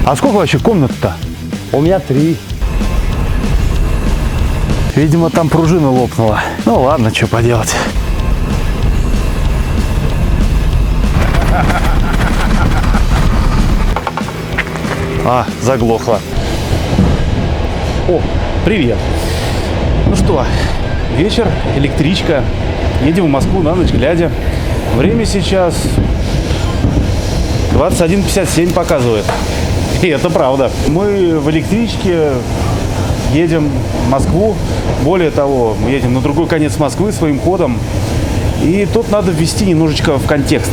А сколько вообще комнат-то? У меня 3. Видимо, там пружина лопнула. Ну ладно, что поделать. А, заглохло. О, привет. Ну что, вечер, электричка. Едем в Москву на ночь глядя. Время сейчас 21:57 показывает. И это правда. Мы в электричке едем в Москву. Более того, мы едем на другой конец Москвы своим ходом. И тут надо ввести немножечко в контекст.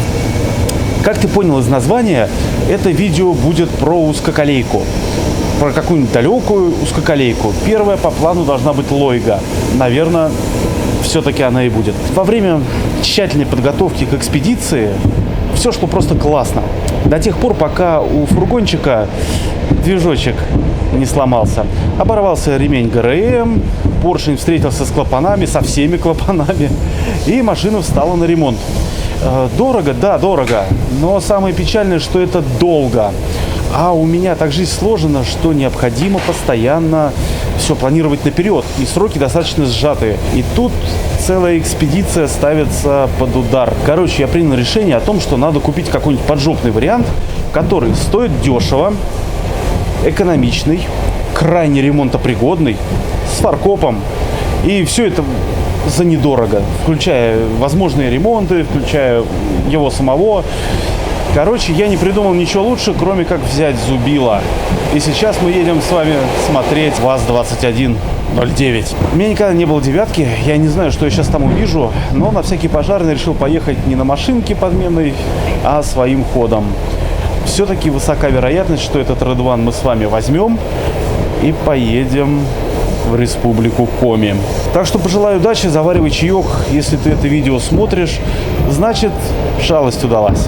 Как ты понял из названия, это видео будет про узкоколейку. Про какую-нибудь далекую узкоколейку. Первая по плану должна быть Лойга. Наверное, все-таки она и будет. Во время тщательной подготовки к экспедиции все шло просто классно. До тех пор, пока у фургончика движочек не сломался. Оборвался ремень ГРМ, поршень встретился с клапанами, со всеми клапанами, и машина встала на ремонт. Дорого? Да, дорого. Но самое печальное, что это долго. А у меня так жизнь сложена, что необходимо постоянно все планировать наперед. И сроки достаточно сжатые. И тут целая экспедиция ставится под удар. Короче, я принял решение о том, что надо купить какой-нибудь поджопный вариант, который стоит дешево, экономичный, крайне ремонтопригодный, с фаркопом. И все это за недорого, включая возможные ремонты, включая его самого. Короче, я не придумал ничего лучше, кроме как взять зубило. И сейчас мы едем с вами смотреть ВАЗ-2109. У меня никогда не было девятки, я не знаю, что я сейчас там увижу, но на всякий пожарный решил поехать не на машинке подменной, а своим ходом. Все-таки высока вероятность, что этот Редван мы с вами возьмем и поедем в республику Коми. Так что пожелаю удачи, заваривай чаек. Если ты это видео смотришь, значит, шалость удалась.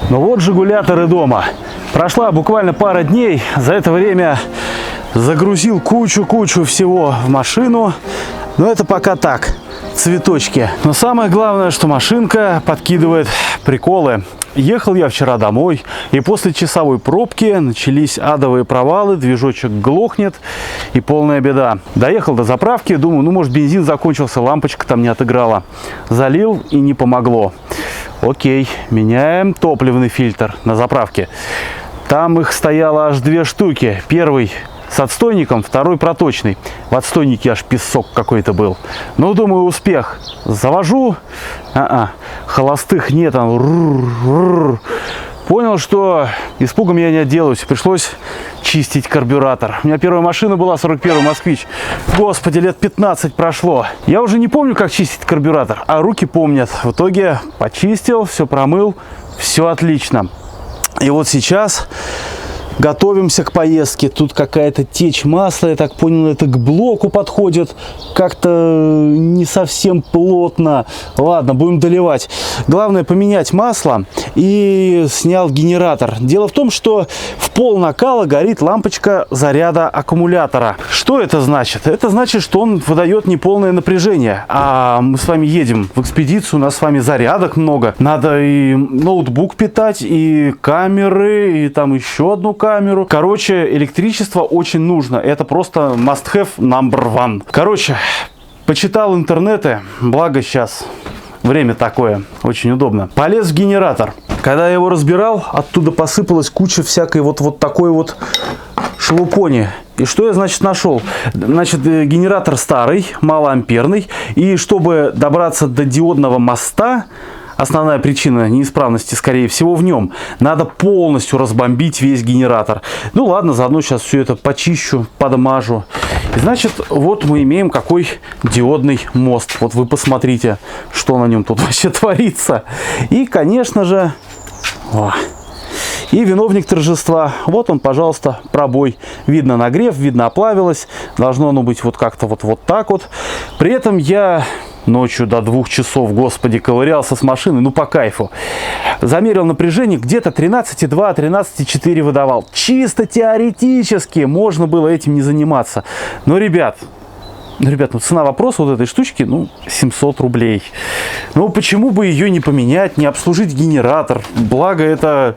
Ну вот жигуляторы дома. Прошла буквально пара дней. За это время загрузил кучу всего в машину. Но это пока так, цветочки. Но самое главное, что машинка подкидывает приколы. Ехал я вчера домой, и после часовой пробки начались адовые провалы, движочек глохнет, и полная беда. Доехал до заправки, думаю, ну может бензин закончился, лампочка там не отыграла. Залил, и не помогло. Окей, меняем топливный фильтр на заправке. Там их стояло аж 2 штуки. Первый с отстойником, второй проточный. В отстойнике аж песок какой-то был. Ну, думаю, успех. Завожу. Холостых нет. Понял, что испугом я не отделаюсь. Пришлось чистить карбюратор. У меня первая машина была 41-й Москвич. Господи, лет 15 прошло. Я уже не помню, как чистить карбюратор, а руки помнят. В итоге почистил, все промыл, все отлично. И вот сейчас готовимся к поездке. Тут какая-то течь масла, я так понял, это к блоку подходит. Как-то не совсем плотно. Ладно, будем доливать. Главное поменять масло. И снял генератор. Дело в том, что в пол накала горит лампочка заряда аккумулятора. Что это значит? Это значит, что он выдает неполное напряжение. А мы с вами едем в экспедицию, у нас с вами зарядок много. Надо и ноутбук питать, и камеры, и там еще одну камеру. Короче, электричество очень нужно. Это просто must-have number one. Короче, почитал интернеты, благо сейчас время такое, очень удобно. Полез в генератор. Когда я его разбирал, оттуда посыпалась куча всякой вот такой вот шелупони. И что я, значит, нашел? Значит, генератор старый, малоамперный. И чтобы добраться до диодного моста, основная причина неисправности, скорее всего, в нем. Надо полностью разбомбить весь генератор. Ну ладно, заодно сейчас все это почищу, подмажу. И, значит, вот мы имеем какой диодный мост. Вот вы посмотрите, что на нем тут вообще творится. И, конечно же, и виновник торжества. Вот он, пожалуйста, пробой. Видно нагрев, видно оплавилось. Должно оно быть вот как-то вот так вот. При этом я ночью до 2 часов, господи, ковырялся с машиной, ну по кайфу. Замерил напряжение, где-то 13,2, 13,4 выдавал. Чисто теоретически можно было этим не заниматься. Но, ребят, Ну, ребят, ну цена вопроса вот этой штучки, ну, 700 рублей. Ну, почему бы ее не поменять, не обслужить генератор? Благо, это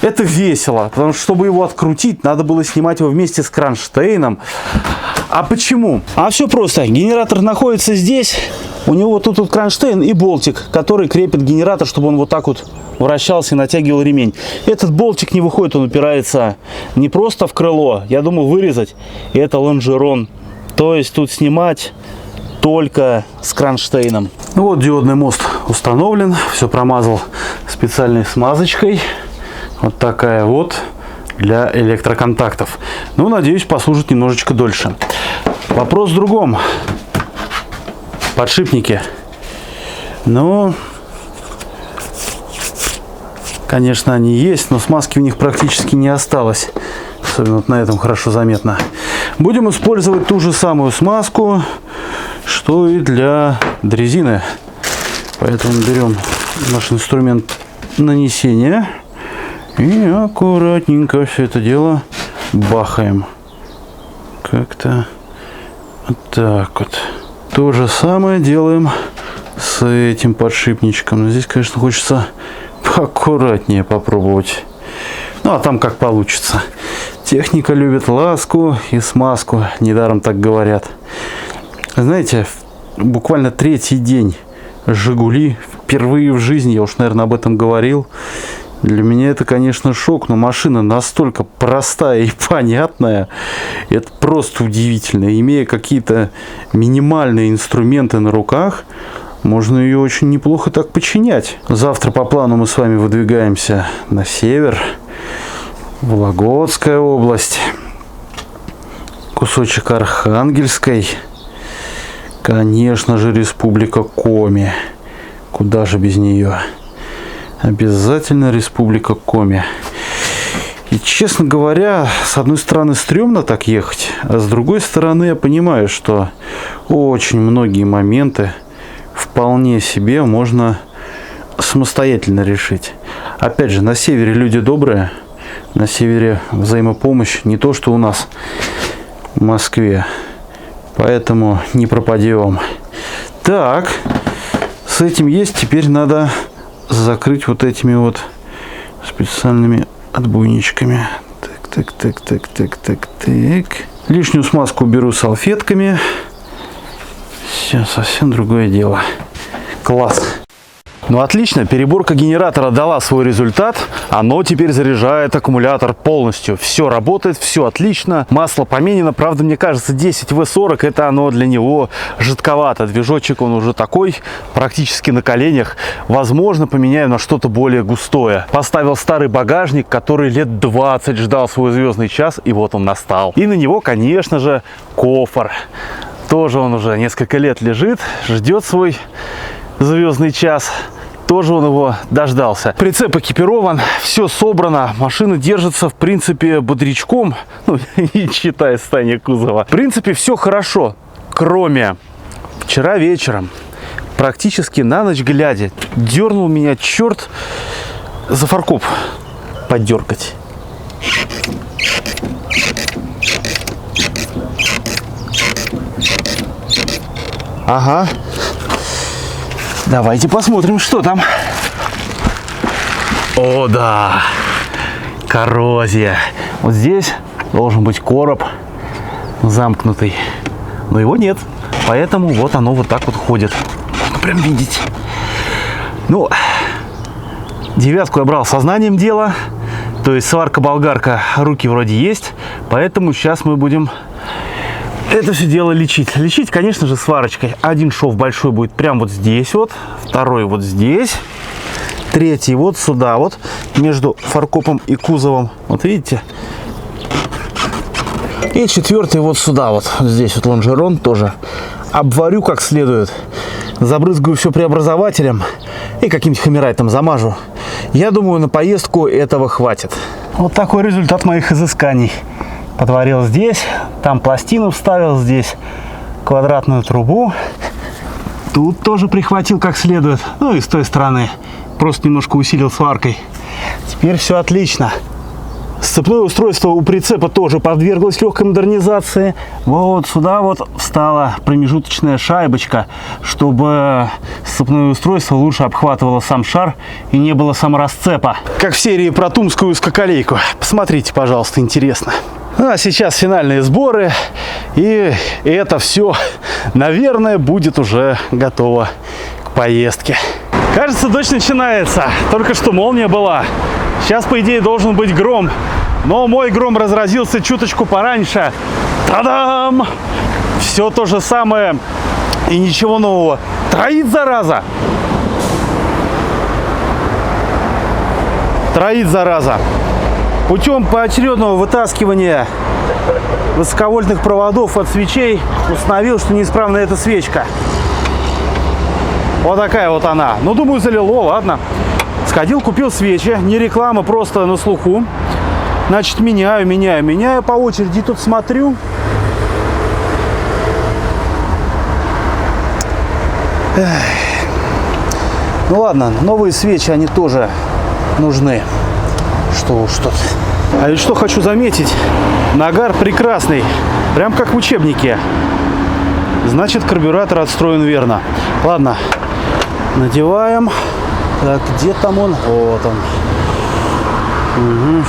весело. Потому что, чтобы его открутить, надо было снимать его вместе с кронштейном. А почему? А все просто. Генератор находится здесь. У него вот тут вот кронштейн и болтик, который крепит генератор, чтобы он вот так вот вращался и натягивал ремень. Этот болтик не выходит, он упирается не просто в крыло. Я думал вырезать. Это лонжерон. То есть тут снимать только с кронштейном. Ну вот диодный мост установлен. Все промазал специальной смазочкой. Вот такая вот для электроконтактов. Ну, надеюсь, послужит немножечко дольше. Вопрос в другом. Подшипники. Ну, конечно, они есть, но смазки у них практически не осталось. Особенно вот на этом хорошо заметно. Будем использовать ту же самую смазку, что и для дрезины. Поэтому берем наш инструмент нанесения и аккуратненько все это дело бахаем. Как-то вот так вот. То же самое делаем с этим подшипничком. Но здесь, конечно, хочется поаккуратнее попробовать. Ну, а там как получится. Техника любит ласку и смазку. Недаром так говорят. Знаете, буквально третий день «Жигули». Впервые в жизни, я уж, наверное, об этом говорил. Для меня это, конечно, шок. Но машина настолько простая и понятная. Это просто удивительно. Имея какие-то минимальные инструменты на руках, можно ее очень неплохо так починять. Завтра по плану мы с вами выдвигаемся на север. Вологодская область, кусочек Архангельской, конечно же, Республика Коми. Куда же без нее? Обязательно Республика Коми. И, честно говоря, с одной стороны, стрёмно так ехать, а с другой стороны, я понимаю, что очень многие моменты вполне себе можно самостоятельно решить. Опять же, на севере люди добрые. На севере взаимопомощь не то, что у нас в Москве. Поэтому не пропадем. Так, с этим есть. Теперь надо закрыть вот этими вот специальными отбойничками. Так. Лишнюю смазку уберу салфетками. Все, совсем другое дело. Класс. Ну отлично, переборка генератора дала свой результат. Оно теперь заряжает аккумулятор полностью. Все работает, все отлично. Масло поменено. Правда, мне кажется, 10В40 это оно для него жидковато. Движочек он уже такой, практически на коленях. Возможно, поменяю на что-то более густое. Поставил старый багажник, который лет 20 ждал свой звездный час. И вот он настал. И на него, конечно же, кофр. Тоже он уже несколько лет лежит, ждет свой звездный час. Тоже он его дождался. Прицеп экипирован, все собрано. Машина держится, в принципе, бодрячком. Ну, не считая состояния кузова. В принципе, все хорошо. Кроме вчера вечером, практически на ночь глядя, дернул меня черт за фаркоп поддергать. Ага. Давайте посмотрим, что там. О, да. Коррозия. Вот здесь должен быть короб замкнутый. Но его нет. Поэтому вот оно вот так вот ходит. Можно прям видеть. Ну, девятку я брал сознанием дела. То есть сварка-болгарка, руки вроде есть. Поэтому сейчас мы будем это все дело лечить. Лечить, конечно же, сварочкой. Один шов большой будет прямо вот здесь вот. Второй вот здесь. Третий вот сюда вот. Между фаркопом и кузовом. Вот видите? И четвертый вот сюда вот. Здесь вот лонжерон тоже. Обварю как следует. Забрызгаю все преобразователем. И каким-нибудь хамерайтом замажу. Я думаю, на поездку этого хватит. Вот такой результат моих изысканий. Подварил здесь, там пластину вставил, здесь квадратную трубу. Тут тоже прихватил как следует. Ну и с той стороны. Просто немножко усилил сваркой. Теперь все отлично. Сцепное устройство у прицепа тоже подверглось легкой модернизации. Вот сюда вот встала промежуточная шайбочка, чтобы сцепное устройство лучше обхватывало сам шар и не было саморасцепа. Как в серии про тумскую скакалейку. Посмотрите, пожалуйста, интересно. А сейчас финальные сборы, и это все, наверное, будет уже готово к поездке. Кажется, дождь начинается. Только что молния была. Сейчас, по идее, должен быть гром. Но мой гром разразился чуточку пораньше. Та-дам! Все то же самое и ничего нового. Троит, зараза! Троит, зараза! Путем поочередного вытаскивания высоковольтных проводов от свечей установил, что неисправна эта свечка. Вот такая вот она. Ну, думаю, залило, ладно. Сходил, купил свечи. Не реклама, просто на слуху. Значит, меняю по очереди. Тут смотрю. Эх. Ну ладно, новые свечи, они тоже нужны. Что уж тут. А ведь что хочу заметить. Нагар прекрасный. Прям как в учебнике. Значит, карбюратор отстроен верно. Ладно. Надеваем. Так, где там он? Вот он. Угу.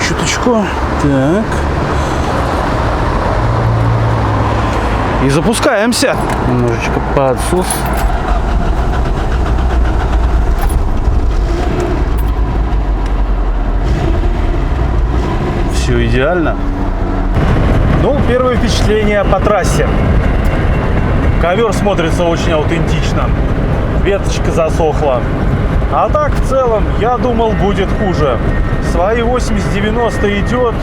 Чуточку. Так. И запускаемся. Немножечко подсос. Все идеально. Ну, первое впечатление по трассе. Ковер смотрится очень аутентично. Веточка засохла. А так, в целом, я думал, будет хуже. Свои 80-90 идет,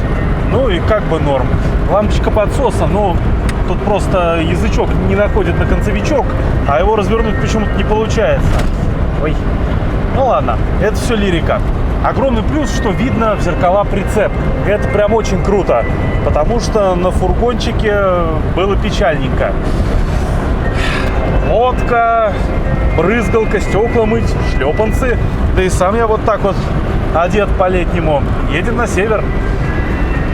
ну и как бы норм. Лампочка подсоса, ну, тут просто язычок не находит на концевичок, а его развернуть почему-то не получается. Ой. Ну ладно, это все лирика. Огромный плюс, что видно в зеркала прицеп. Это прям очень круто, потому что на фургончике было печальненько. Лодка, брызгалка, стекла мыть, шлепанцы. Да и сам я вот так вот одет по-летнему. Едем на север.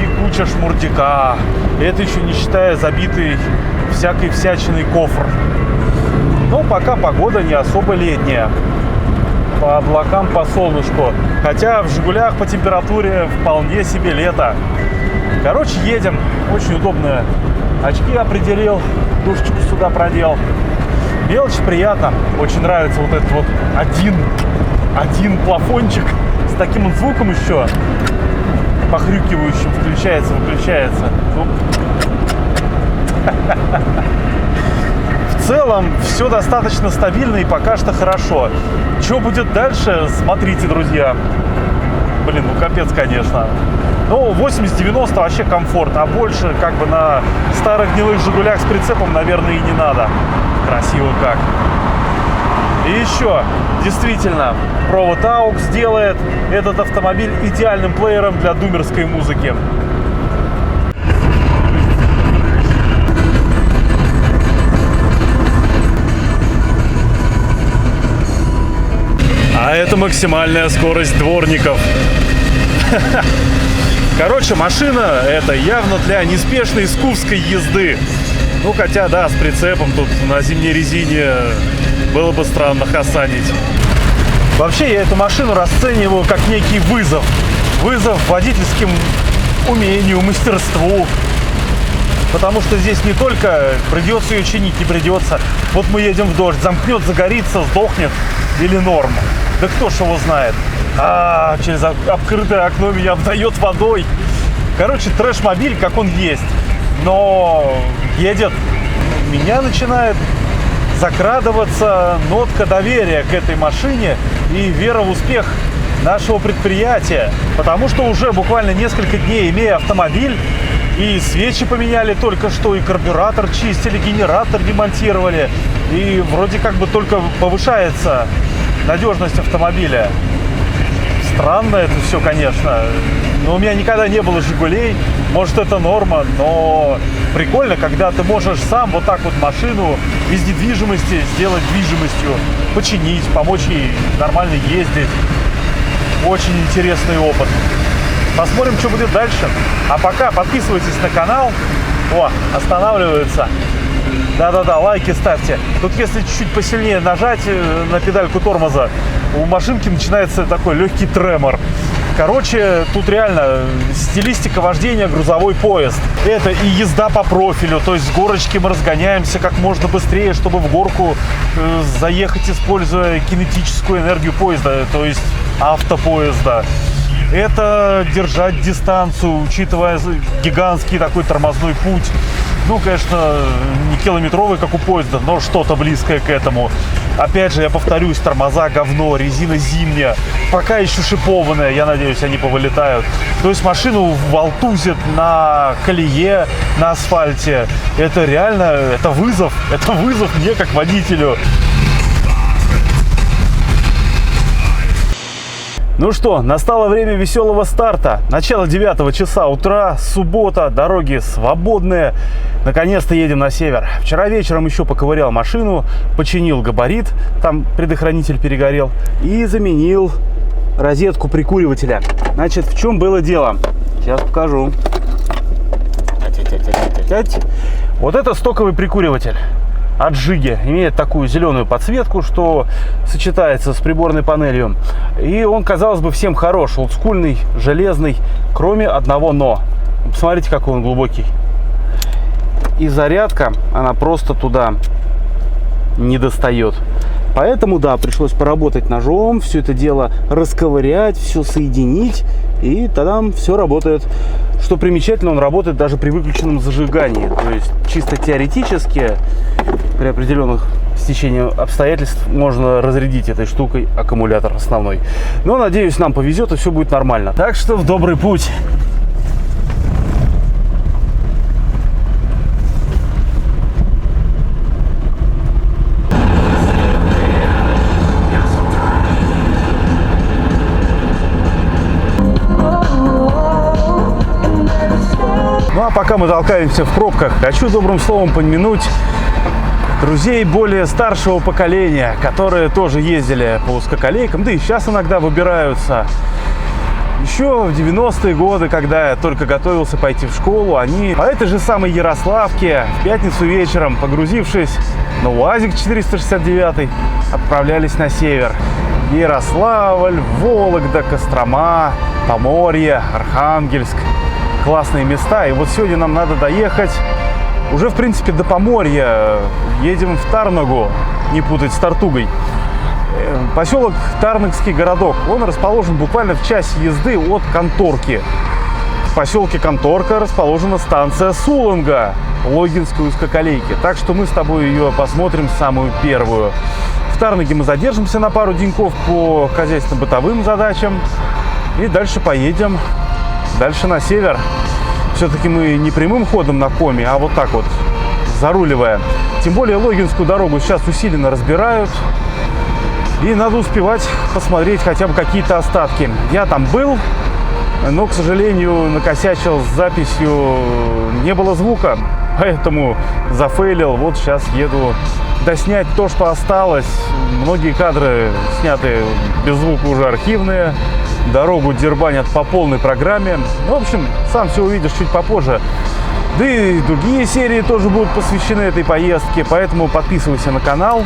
И куча шмурдяка. И это еще не считая забитый всякой всячиной кофр. Но пока погода не особо летняя. По облакам, по солнышку. Хотя в «Жигулях» по температуре вполне себе лето. Короче, едем. Очень удобно. Очки определил. Душечку сюда продел. Мелочь приятно. Очень нравится вот этот вот один плафончик с таким вот звуком еще похрюкивающим. Включается, выключается. В целом все достаточно стабильно и пока что хорошо. Что будет дальше, смотрите, друзья. Блин, ну капец, конечно. Ну, 80-90 вообще комфорт, а больше как бы на старых гнилых «Жигулях» с прицепом, наверное, и не надо. Красиво как. И еще, действительно, провод AUX делает этот автомобиль идеальным плеером для думерской музыки. А это максимальная скорость дворников. Короче, машина это явно для неспешной скуфской езды. Ну, хотя, да, с прицепом тут на зимней резине было бы странно хасанить. Вообще, я эту машину расцениваю как некий вызов. Вызов водительским умению, мастерству. Потому что здесь не только придется ее чинить, не придется. Вот мы едем в дождь, замкнет, загорится, сдохнет или норм. Да кто ж его знает. Через открытое окно меня обдает водой. Короче, трэш-мобиль, как он есть. Но едет. Меня начинает закрадываться нотка доверия к этой машине и вера в успех нашего предприятия. Потому что уже буквально несколько дней, имея автомобиль, и свечи поменяли только что, и карбюратор чистили, генератор ремонтировали. И вроде как бы только повышается надежность автомобиля. Странно это все, конечно. Но у меня никогда не было «Жигулей». Может, это норма, но прикольно, когда ты можешь сам вот так вот машину из недвижимости сделать движимостью, починить, помочь ей нормально ездить. Очень интересный опыт. Посмотрим, что будет дальше. А пока подписывайтесь на канал. О, останавливается. Да-да-да, лайки ставьте. Тут если чуть-чуть посильнее нажать на педальку тормоза, у машинки начинается такой легкий тремор. Короче, тут реально стилистика вождения грузовой поезд. Это и езда по профилю, то есть с горочки мы разгоняемся как можно быстрее, чтобы в горку заехать, используя кинетическую энергию поезда, то есть автопоезда. Это держать дистанцию, учитывая гигантский такой тормозной путь. Ну, конечно, не километровый, как у поезда, но что-то близкое к этому. Опять же, я повторюсь, тормоза говно, резина зимняя, пока еще шипованная, я надеюсь, они повылетают. То есть машину волтузит на колее, на асфальте. Это реально, это вызов мне как водителю. Ну что, настало время веселого старта. Начало 9 часа утра, суббота, дороги свободные. Наконец-то едем на север. Вчера вечером еще поковырял машину, починил габарит, там предохранитель перегорел, и заменил розетку прикуривателя. Значит, в чем было дело? Сейчас покажу. Вот это стоковый прикуриватель от Жиги. Имеет такую зеленую подсветку, что сочетается с приборной панелью. И он, казалось бы, всем хорош. Олдскульный, железный, кроме одного но. Посмотрите, какой он глубокий. И зарядка, она просто туда не достает. Поэтому, да, пришлось поработать ножом, все это дело расковырять, все соединить, и тогда все работает. Что примечательно, он работает даже при выключенном зажигании. То есть чисто теоретически при определенных стечениях обстоятельств можно разрядить этой штукой аккумулятор основной. Но, надеюсь, нам повезет и все будет нормально. Так что в добрый путь. Ну а пока мы толкаемся в пробках, хочу добрым словом помянуть друзей более старшего поколения, которые тоже ездили по узкоколейкам, да и сейчас иногда выбираются. Еще в 90-е годы, когда я только готовился пойти в школу, они по этой же самой Ярославке в пятницу вечером, погрузившись на УАЗик 469, отправлялись на север. Ярославль, Вологда, Кострома, Поморье, Архангельск. Классные места. И вот сегодня нам надо доехать уже, в принципе, до Поморья. Едем в Тарногу, не путать с Тартугой. Поселок Тарногский городок. Он расположен буквально в часе езды от Конторки. В поселке Конторка расположена станция Суланга Логинской узкоколейки. Так что мы с тобой ее посмотрим, самую первую. В Тарноге мы задержимся на пару деньков по хозяйственно-бытовым задачам. И дальше поедем дальше на север. Все-таки мы не прямым ходом на Коме, а вот так вот, заруливая. Тем более Логинскую дорогу сейчас усиленно разбирают. И надо успевать посмотреть хотя бы какие-то остатки. Я там был, но, к сожалению, накосячил с записью. Не было звука, поэтому зафейлил. Вот сейчас еду доснять то, что осталось. Многие кадры сняты без звука, уже архивные. Дорогу дербанят по полной программе. В общем, сам все увидишь чуть попозже. Да и другие серии тоже будут посвящены этой поездке. Поэтому подписывайся на канал,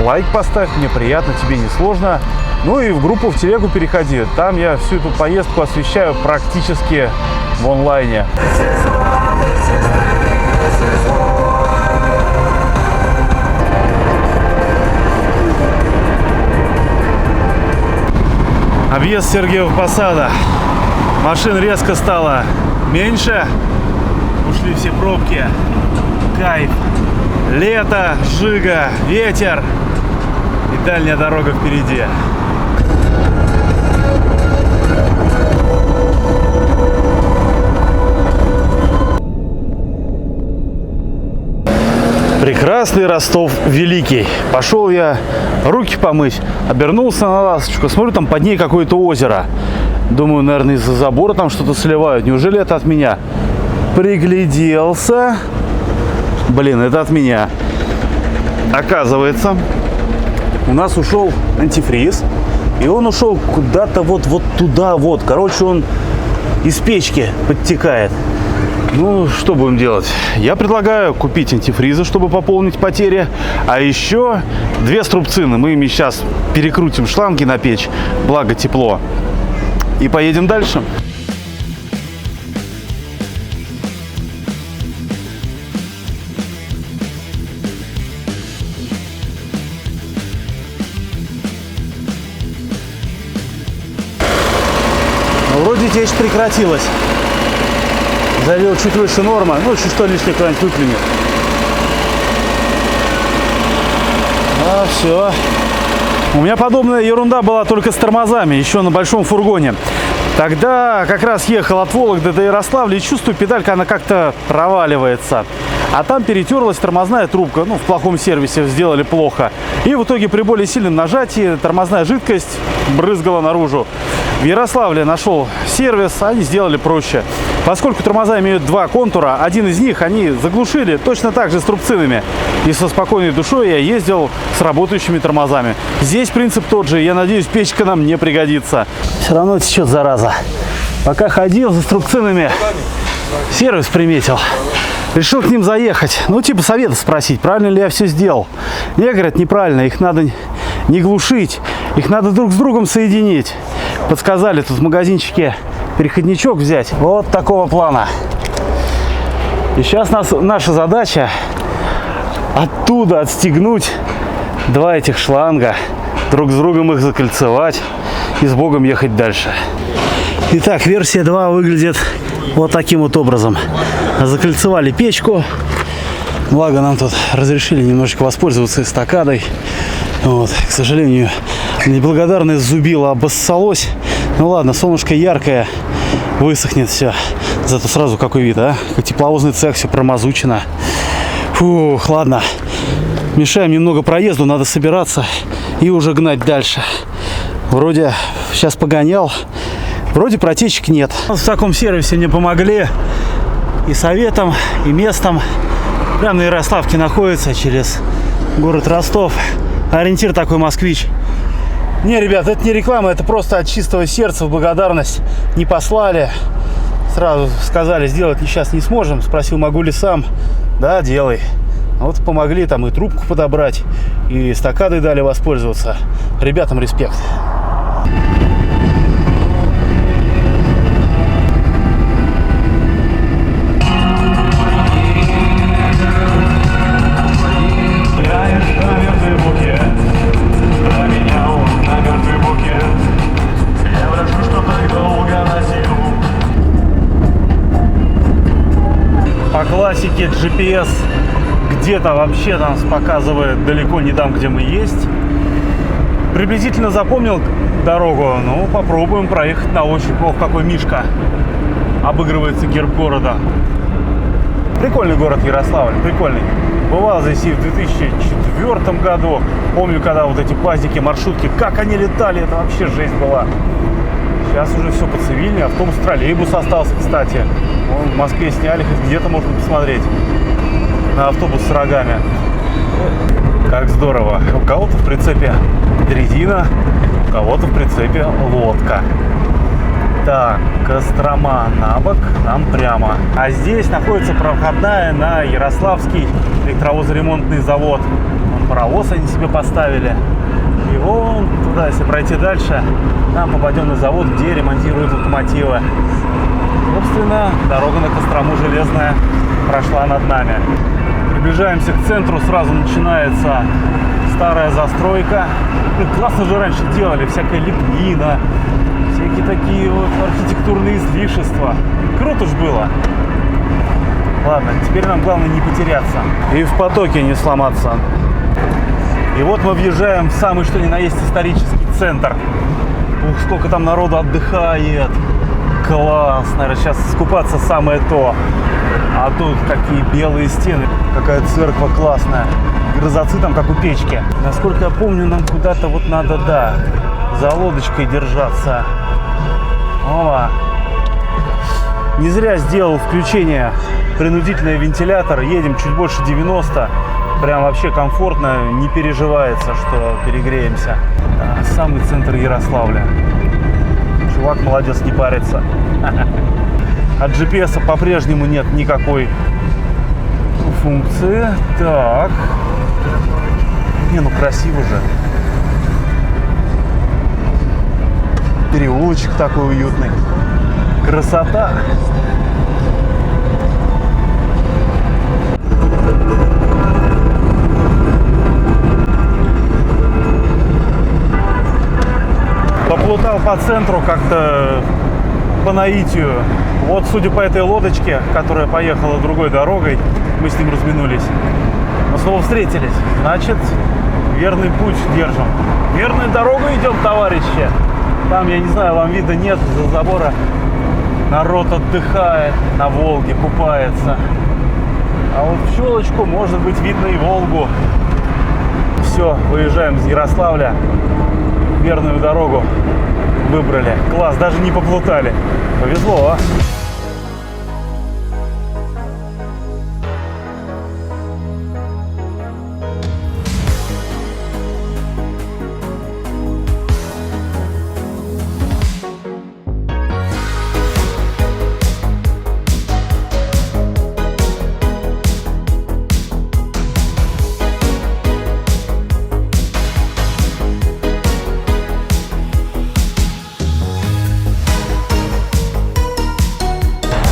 лайк поставь, мне приятно, тебе не сложно. Ну и в группу, в телегу переходи. Там я всю эту поездку освещаю практически в онлайне. Объезд Сергиева Посада. Машин резко стало меньше. Ушли все пробки. Кайф. Лето, Жига, ветер. И дальняя дорога впереди. Прекрасный Ростов Великий. Пошел я руки помыть, обернулся на ласточку, смотрю, там под ней какое-то озеро. Думаю, наверное, из-за забора там что-то сливают. Неужели это от меня? Пригляделся. Блин, это от меня. Оказывается, у нас ушел антифриз. И он ушел куда-то вот туда вот. Короче, он из печки подтекает. Ну, что будем делать? Я предлагаю купить антифризы, чтобы пополнить потери. А еще 2 струбцины. Мы ими сейчас перекрутим шланги на печь, благо тепло. И поедем дальше. Вроде течь прекратилась. Залил чуть выше нормы. Ну, чуть что лишнее кто-нибудь выплюнет. А, все. У меня подобная ерунда была только с тормозами, еще на большом фургоне. Тогда как раз ехал от Вологды до Ярославля и чувствую, педалька, она как-то проваливается. А там перетерлась тормозная трубка. Ну, в плохом сервисе сделали плохо. И в итоге при более сильном нажатии тормозная жидкость брызгала наружу. В Ярославле нашел сервис, они сделали проще. Поскольку тормоза имеют 2 контура, один из них они заглушили точно так же с трубцинами. И со спокойной душой я ездил с работающими тормозами. Здесь принцип тот же. Я надеюсь, печка нам не пригодится. Все равно течет, зараза. Пока ходил за струбцинами, сервис приметил. Решил к ним заехать. Ну, типа совета спросить, правильно ли я все сделал. Мне говорят, неправильно. Их надо не глушить. Их надо друг с другом соединить. Подсказали тут в магазинчике переходничок взять. Вот такого плана. И сейчас наша задача оттуда отстегнуть 2 этих шланга. Друг с другом их закольцевать. И с Богом ехать дальше. Итак, версия 2 выглядит вот таким вот образом. Закольцевали печку. Благо нам тут разрешили немножечко воспользоваться эстакадой. Вот, к сожалению, неблагодарное зубило обоссалось. Ну ладно, солнышко яркое, высохнет все. Зато сразу какой вид, а? Как тепловозный цех, все промазучено. Фух, ладно. Мешаем немного проезду, надо собираться и уже гнать дальше. Вроде сейчас погонял, вроде протечек нет. В таком сервисе мне помогли и советом, и местом. Прямо на Ярославке находится, через город Ростов. Ориентир такой москвич. Не, ребят, это не реклама, это просто от чистого сердца в благодарность. Не послали. Сразу сказали, сделать сейчас не сможем. Спросил, могу ли сам. Да, делай. Вот помогли там и трубку подобрать, и эстакадой дали воспользоваться. Ребятам респект. По классике GPS где-то вообще нас показывает далеко не там, где мы есть. Приблизительно запомнил дорогу. Ну, попробуем проехать на ощупь. Ох, какой Мишка. Обыгрывается герб города. Прикольный город Ярославль, прикольный. Бывал здесь и в 2004 году. Помню, когда вот эти паздики, маршрутки, как они летали, это вообще жесть была. Сейчас уже все по-цивильнее. Автобус, троллейбус остался, кстати. Вон в Москве сняли, хоть где-то можно посмотреть на автобус с рогами. Как здорово. У кого-то в прицепе дрезина, у кого-то в прицепе лодка. Так, Кострома на бок, нам прямо. А здесь находится проходная на Ярославский электровозоремонтный завод. Вон паровоз они себе поставили. И вон туда, если пройти дальше, нам попадем на завод, где ремонтируют локомотивы. Собственно, дорога на Кострому железная прошла над нами. Приближаемся к центру, сразу начинается старая застройка. Ну, классно же раньше делали, всякая лепнина, всякие такие вот архитектурные излишества. Круто ж было. Ладно, теперь нам главное не потеряться и в потоке не сломаться. И вот мы въезжаем в самый что ни на есть исторический центр. Ух, сколько там народу отдыхает. Класс, наверное, сейчас искупаться самое то. А тут какие белые стены, какая церковь классная. Грозоцы там, как у печки. Насколько я помню, нам куда-то вот надо, да, за лодочкой держаться. О, не зря сделал включение принудительный вентилятор. Едем чуть больше 90. Прям вообще комфортно, не переживается, что перегреемся. Да, самый центр Ярославля. Чувак молодец, не парится. От GPS по-прежнему нет никакой функции. Так. Не, ну красиво же. Переулочек такой уютный. Красота. Поплутал по центру как-то по наитию. Вот, судя по этой лодочке, которая поехала другой дорогой, мы с ним разминулись. Но снова встретились. Значит, верный путь держим. Верную дорогу идем, товарищи. Там, я не знаю, вам видно, нет, из-за забора народ отдыхает, на Волге купается. А вот в щелочку, может быть, видно и Волгу. Все, выезжаем из Ярославля. Верную дорогу выбрали. Класс, даже не поплутали. Повезло, а?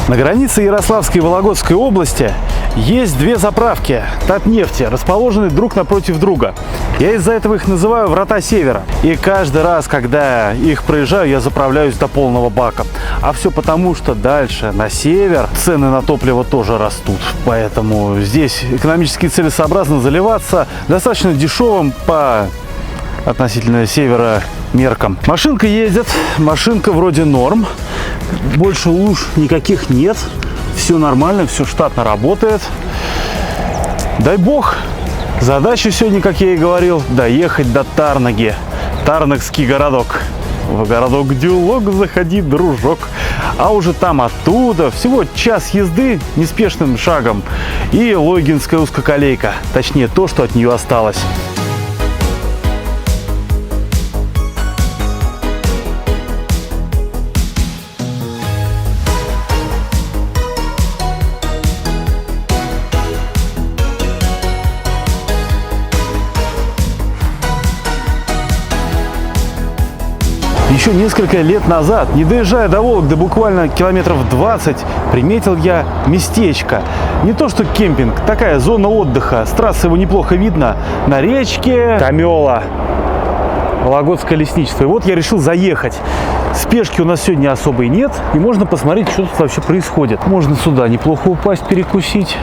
На границе Ярославской и Вологодской области есть две заправки Татнефти, расположенные друг напротив друга. Я из-за этого их называю «Врата Севера». И каждый раз, когда их проезжаю, я заправляюсь до полного бака. А все потому, что дальше, на север, цены на топливо тоже растут. Поэтому здесь экономически целесообразно заливаться достаточно дешевым по относительно севера меркам. Машинка ездит, машинка вроде норм. Больше луж никаких нет. Все нормально, все штатно работает. Дай бог. Задача сегодня, как я и говорил, доехать до Тарнаги. Тарнагский городок. В городок Дюлок заходи, дружок. А уже там оттуда всего час езды неспешным шагом. И Логинская узкоколейка. Точнее, то, что от нее осталось. Еще несколько лет назад, не доезжая до Вологды буквально километров 20, приметил я местечко. Не то что кемпинг, такая зона отдыха. С трассы его неплохо видно. На речке Камела. Вологодское лесничество. И вот я решил заехать. Спешки у нас сегодня особой нет. И можно посмотреть, что тут вообще происходит. Можно сюда неплохо упасть, перекусить.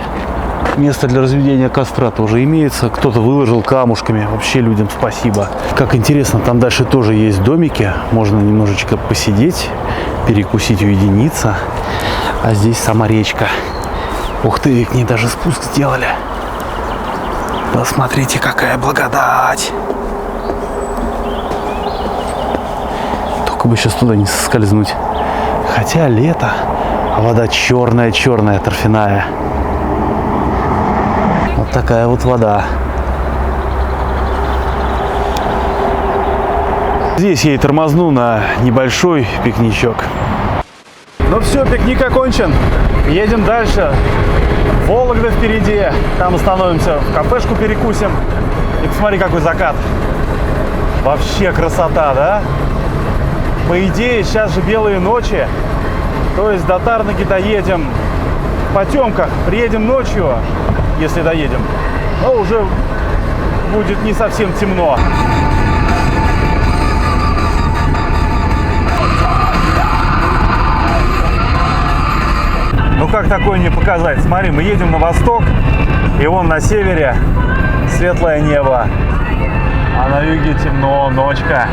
Место для разведения костра тоже имеется. Кто-то выложил камушками. Вообще людям спасибо. Как интересно, там дальше тоже есть домики. Можно немножечко посидеть, перекусить, уединиться. А здесь сама речка. Ух ты, к ней даже спуск сделали. Посмотрите, какая благодать. Только бы сейчас туда не соскользнуть. Хотя лето, а вода черная-черная, торфяная. Вот такая вот вода. Здесь я и тормозну на небольшой пикничок. Ну все, пикник окончен. Едем дальше. Вологда впереди. Там остановимся, в кафешку перекусим. И посмотри, какой закат. Вообще красота, да? По идее, сейчас же белые ночи. То есть до Тарнаги доедем в потемках. Приедем ночью, если доедем. Но уже будет не совсем темно. Ну как такое не показать? Смотри, мы едем на восток, и вон на севере светлое небо, а на юге темно, ночка.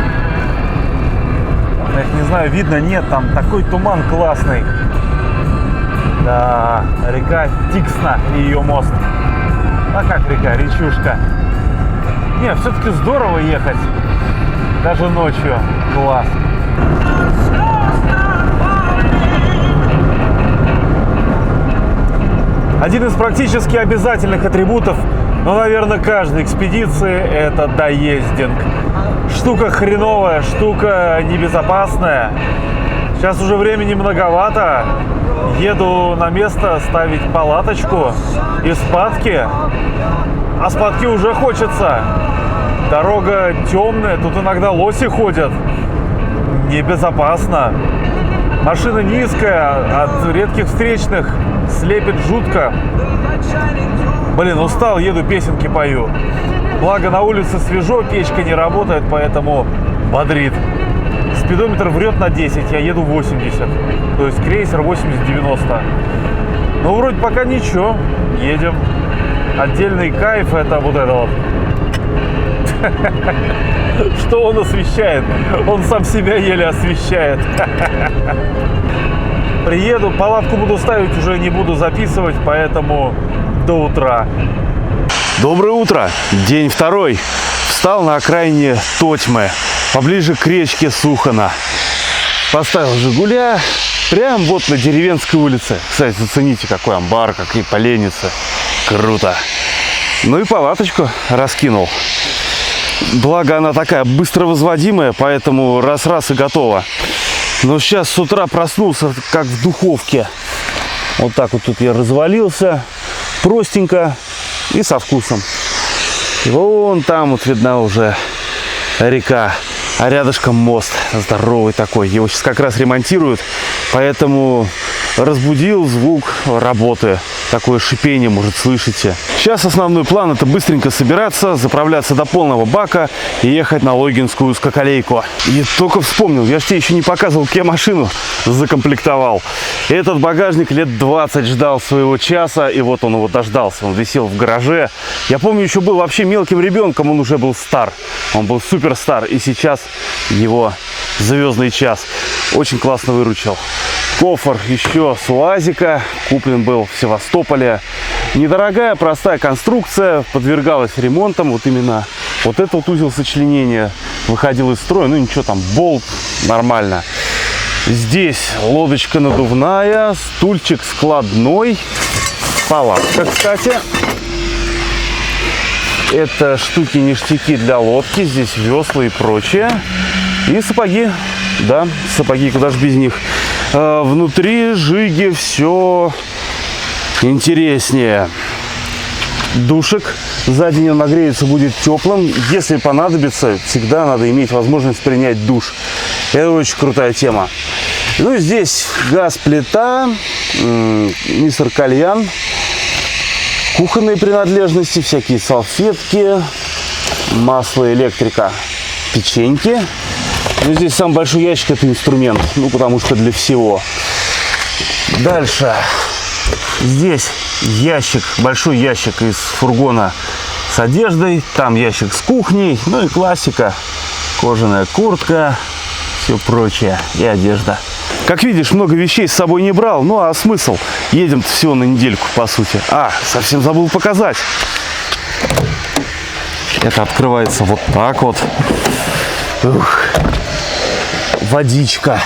Я не знаю, видно, нет, там такой туман классный. Да, река Тиксна и ее мост. А как река? Речушка. Не, все-таки здорово ехать. Даже ночью. Класс. Один из практически обязательных атрибутов Ну, наверное, каждой экспедиции это доездинг. Штука хреновая, штука небезопасная. Сейчас уже времени многовато. Еду на место ставить палаточку и спадки. А спадки уже хочется. Дорога темная, тут иногда лоси ходят. Небезопасно. Машина низкая, от редких встречных слепит жутко. Блин, устал, еду, песенки пою. Благо на улице свежо, печка не работает, поэтому бодрит. Спидометр врет на 10, я еду 80. То есть крейсер 80-90. Ну, вроде пока ничего, едем. Отдельный кайф это вот это вот. Что он освещает? Он сам себя еле освещает. Приеду, палатку буду ставить, уже не буду записывать, поэтому до утра. Доброе утро! День второй. Встал на окраине Тотьмы, поближе к речке Сухана. Поставил «Жигуля» прямо вот на деревенской улице. Кстати, зацените, какой амбар, какие поленницы. Круто! Ну и палаточку раскинул. Благо она такая быстро возводимая, поэтому раз-раз и готова. Но сейчас с утра проснулся, как в духовке. Вот так вот тут я развалился. Простенько и со вкусом. И вон там вот видна уже река. А рядышком мост здоровый такой. Его сейчас как раз ремонтируют. Поэтому разбудил звук работы. Такое шипение, может, слышите. Сейчас основной план — это быстренько собираться, заправляться до полного бака и ехать на Логинскую скакалейку. И только вспомнил, я же тебе еще не показывал, как я машину закомплектовал. Этот багажник лет 20 ждал своего часа, и вот он его дождался. Он висел в гараже. Я помню, еще был вообще мелким ребенком, он уже был стар. Он был супер стар, и сейчас его звездный час. Очень классно выручил. Кофр еще с УАЗика, куплен был в Севастополе. Недорогая, простая конструкция, подвергалась ремонтам. Вот именно вот этот вот узел сочленения выходил из строя. Ну ничего, там болт, нормально. Здесь лодочка надувная, стульчик складной, палатка, кстати. Это штуки-ништяки для лодки, здесь весла и прочее. И сапоги, да, сапоги, куда же без них. Внутри жиги все интереснее. Душек. За день он нагреется, будет теплым. Если понадобится, всегда надо иметь возможность принять душ. Это очень крутая тема. Ну и здесь газ, плита, мистер Кальян, кухонные принадлежности, всякие салфетки, масло, электрика, печеньки. Ну, здесь самый большой ящик — это инструмент, ну, потому что для всего. Дальше. Здесь ящик, большой ящик из фургона с одеждой. Там ящик с кухней. Ну и классика. Кожаная куртка, все прочее и одежда. Как видишь, много вещей с собой не брал. Ну, а смысл? Едем-то всего на недельку, по сути. А, совсем забыл показать. Это открывается вот так вот. Ух. Водичка.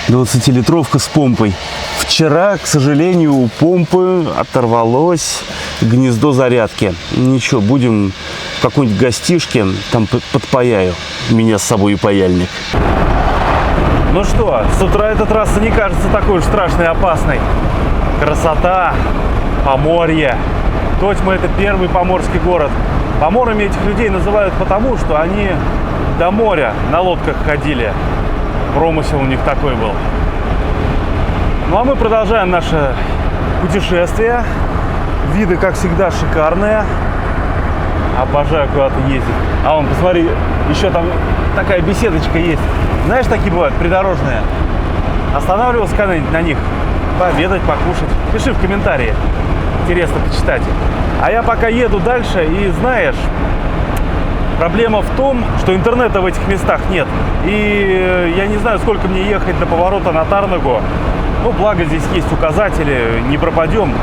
20-литровка с помпой. Вчера, к сожалению, у помпы оторвалось гнездо зарядки. Ничего, будем в какой-нибудь гостишке, там подпаяю. У меня с собой и паяльник. Ну что, с утра эта трасса не кажется такой уж страшной и опасной. Красота, Поморье. Тотьма — это первый поморский город. Поморами этих людей называют потому, что они до моря на лодках ходили. Промысел у них такой был. Ну а мы продолжаем наше путешествие. Виды, как всегда, шикарные. Обожаю куда-то ездить. А вон, посмотри, еще там такая беседочка есть. Знаешь, такие бывают придорожные. Останавливался когда-нибудь на них? Пообедать, покушать. Пиши в комментарии. Интересно почитать. А я пока еду дальше, и знаешь, проблема в том, что интернета в этих местах нет. И я не знаю, сколько мне ехать до поворота на Тарнагу. Ну, благо здесь есть указатели, не пропадем.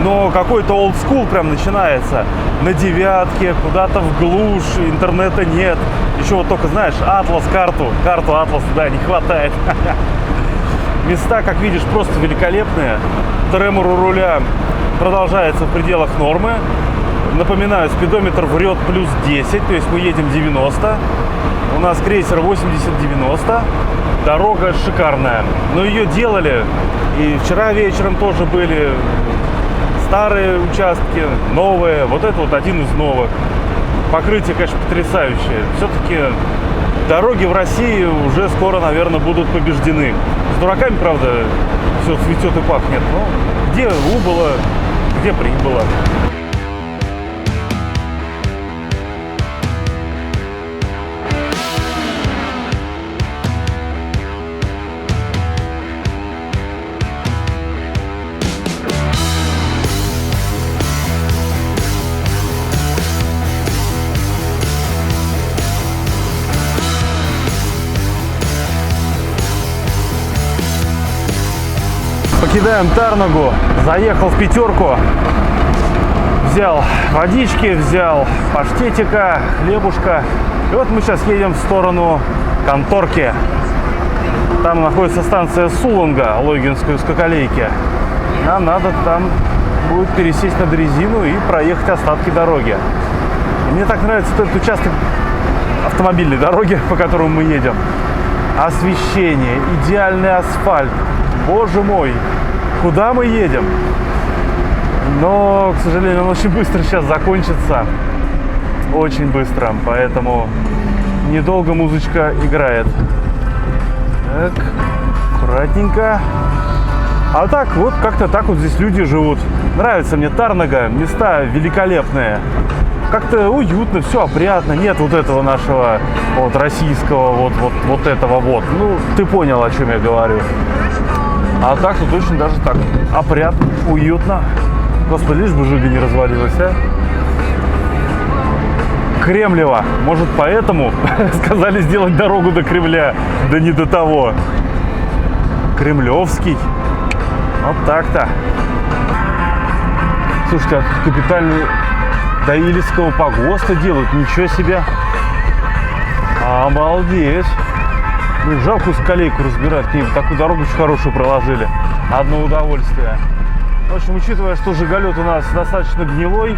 Но какой-то олдскул прям начинается. На девятке, куда-то в глушь, интернета нет. Еще вот только, знаешь, атлас, карту атлас, да, не хватает. Места, как видишь, просто великолепные. Тремор у руля продолжается в пределах нормы. Напоминаю, спидометр врет плюс 10, то есть мы едем 90. У нас крейсер 80-90. Дорога шикарная. Но ее делали, и вчера вечером тоже были старые участки, новые. Вот это вот один из новых. Покрытие, конечно, потрясающее. Все-таки дороги в России уже скоро, наверное, будут побеждены. С дураками, правда, все цветет и пахнет. Но где убыло, где прибыло. Покидаем Тарнагу, заехал в Пятерку, взял водички, взял паштетика, хлебушка. И вот мы сейчас едем в сторону Конторки. Там находится станция Суланга, Логинской узкоколейки. Нам надо там будет пересесть на дрезину и проехать остатки дороги. И мне так нравится этот участок автомобильной дороги, по которому мы едем. Освещение, идеальный асфальт. Боже мой, куда мы едем? Но, к сожалению, он очень быстро сейчас закончится. Очень быстро, поэтому недолго музычка играет. Так, аккуратненько. А так, вот как-то так вот здесь люди живут. Нравится мне Тарнага, места великолепные. Как-то уютно, все опрятно. Нет вот этого нашего вот российского, вот этого вот. Ну, ты понял, о чем я говорю. А так тут очень даже так опрятно, уютно. Господи, лишь бы Жига не развалилась, а. Кремлево. Может, поэтому сказали сделать дорогу до Кремля. Да не до того. Кремлевский. Вот так-то. Слушайте, а тут капитальный до Илецкого погоста делают. Ничего себе. Обалдеть. Ну, жалко узколейку разбирать. К ним такую дорогу очень хорошую проложили. Одно удовольствие. В общем, учитывая, что Жиголет у нас достаточно гнилой,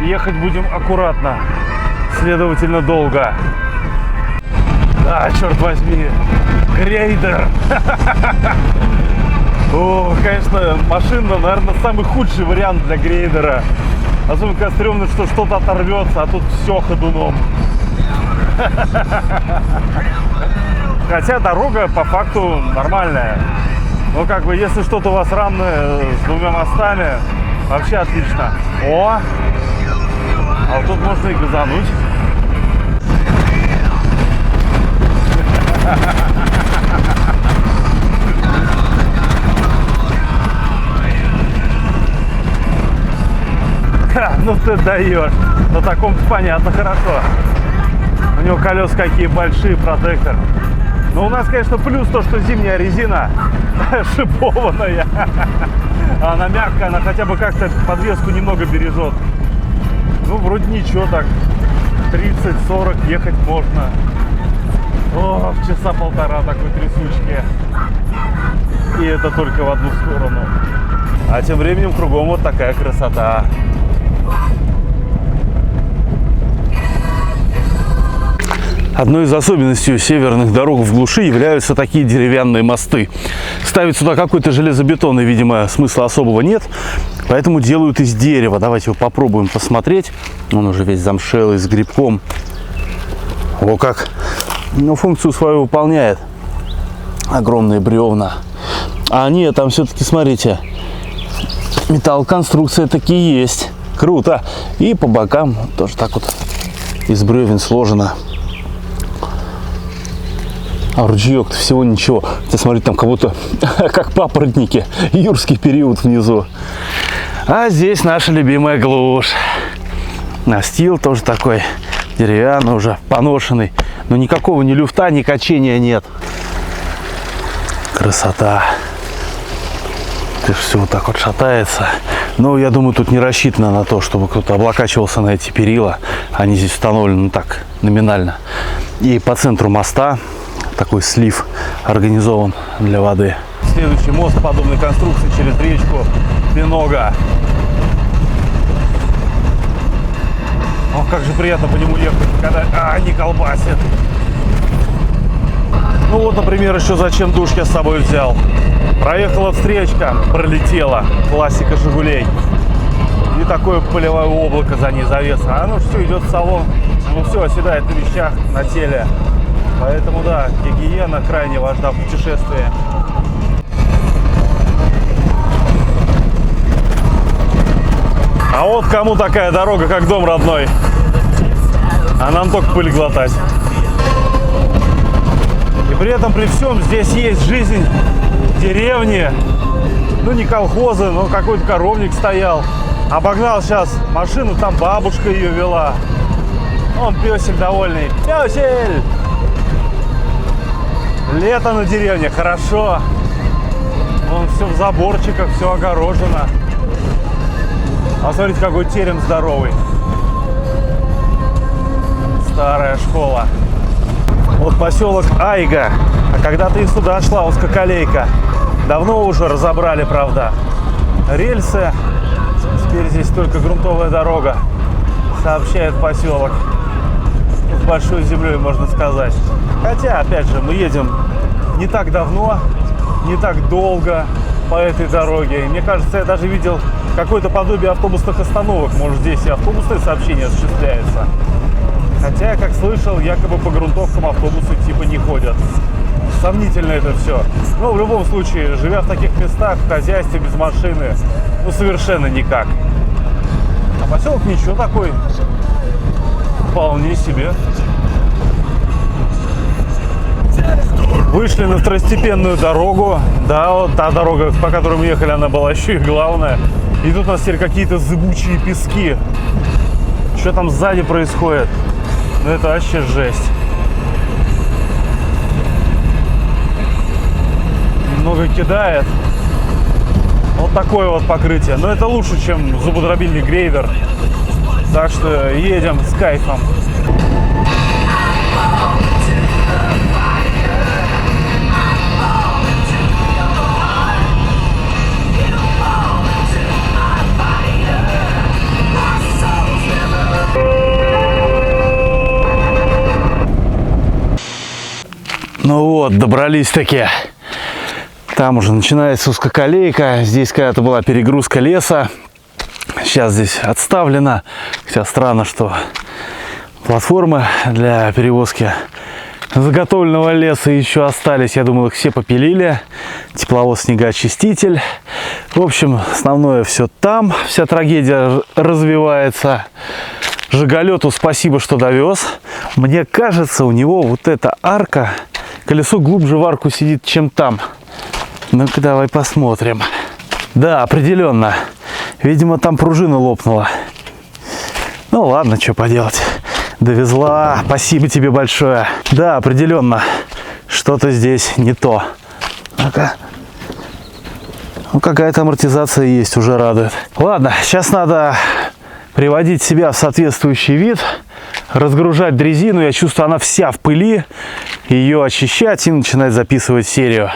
ехать будем аккуратно. Следовательно, долго. Да, черт возьми. Грейдер. О, конечно, машина, наверное, самый худший вариант для грейдера. Особенно, когда стрёмно, что что-то оторвется, а тут все ходуном. Хотя дорога по факту нормальная. Но как бы, если что-то у вас равное с двумя мостами, вообще отлично. О! А вот тут можно и газануть. Ну ты даешь. На таком-то понятно, хорошо. У него колеса какие большие, протектор. Но у нас, конечно, плюс то, что зимняя резина шипованная. Она мягкая, она хотя бы как-то подвеску немного бережет. Ну, вроде ничего так. 30-40 ехать можно. О, в часа полтора такой трясучки. И это только в одну сторону. А тем временем кругом вот такая красота. Одной из особенностей северных дорог в глуши являются такие деревянные мосты. Ставить сюда какой-то железобетонный, видимо, смысла особого нет, поэтому делают из дерева. Давайте его попробуем посмотреть. Он уже весь замшелый, с грибком. О, как! Ну, функцию свою выполняет. Огромные бревна. А нет, там все-таки, смотрите, металлоконструкция такие есть. Круто. И по бокам тоже так вот из бревен сложено. А ручеек-то всего ничего. Хотя, смотрите, там как будто как папоротники. Юрский период внизу. А здесь наша любимая глушь. Настил тоже такой деревянный, уже поношенный. Но никакого ни люфта, ни качения нет. Красота. Все вот так вот шатается. Но я думаю, тут не рассчитано на то, чтобы кто-то облокачивался на эти перила. Они здесь установлены так, номинально. И по центру моста такой слив организован для воды. Следующий мост подобной конструкции через речку Пенога. Ох, как же приятно по нему ехать, когда не колбасит. Ну вот, например, еще зачем душ я с собой взял. Проехала встречка, пролетела. Классика «Жигулей». И такое полевое облако за ней завеса. А оно все идет в салон. Ну все оседает на вещах, на теле. Поэтому да, гигиена крайне важна в путешествии. А вот кому такая дорога, как дом родной. А нам только пыль глотать. И при этом, при всем, здесь есть жизнь деревни. Ну, не колхозы, но какой-то коровник стоял. Обогнал сейчас машину, там бабушка ее вела. Он песель довольный. Песель! Лето на деревне, хорошо. Вон все в заборчиках, все огорожено. А смотрите, какой терем здоровый. Старая школа. Вот поселок Айга. А когда-то и сюда шла узкоколейка. Давно уже разобрали, правда, рельсы. Теперь здесь только грунтовая дорога, сообщает поселок. С большой землей, можно сказать. Хотя, опять же, мы едем не так давно, не так долго по этой дороге. И мне кажется, я даже видел какое-то подобие автобусных остановок. Может, здесь и автобусное сообщение осуществляется. Хотя, как слышал, якобы по грунтовкам автобусы типа не ходят. Сомнительно это все. Но в любом случае, живя в таких местах, в хозяйстве, без машины, ну совершенно никак. А поселок ничего такой. Вполне себе. Вышли на второстепенную дорогу. Да, вот та дорога, по которой мы ехали, она была еще и главная. И тут у нас теперь какие-то зыбучие пески. Что там сзади происходит? Ну это вообще жесть. Немного кидает. Вот такое вот покрытие. Но это лучше, чем зубодробильный грейдер. Так что едем с кайфом. Ну вот, добрались-таки. Там уже начинается узкоколейка. Здесь когда-то была перегрузка леса. Сейчас здесь отставлено. Хотя странно, что платформы для перевозки заготовленного леса еще остались. Я думал, их все попилили. Тепловоз, снегоочиститель. В общем, основное все там. Вся трагедия развивается. Жиголету спасибо, что довез. Мне кажется, у него вот эта арка, колесо глубже в арку сидит, чем там. Ну-ка, давай посмотрим. Да, определенно. Видимо, там пружина лопнула. Ну ладно, что поделать. Довезла. Спасибо тебе большое. Да, определенно. Что-то здесь не то. Ну-ка. Ну, какая-то амортизация есть, уже радует. Ладно, сейчас надо приводить себя в соответствующий вид. Разгружать дрезину. Я чувствую, она вся в пыли. Ее очищать и начинать записывать серию.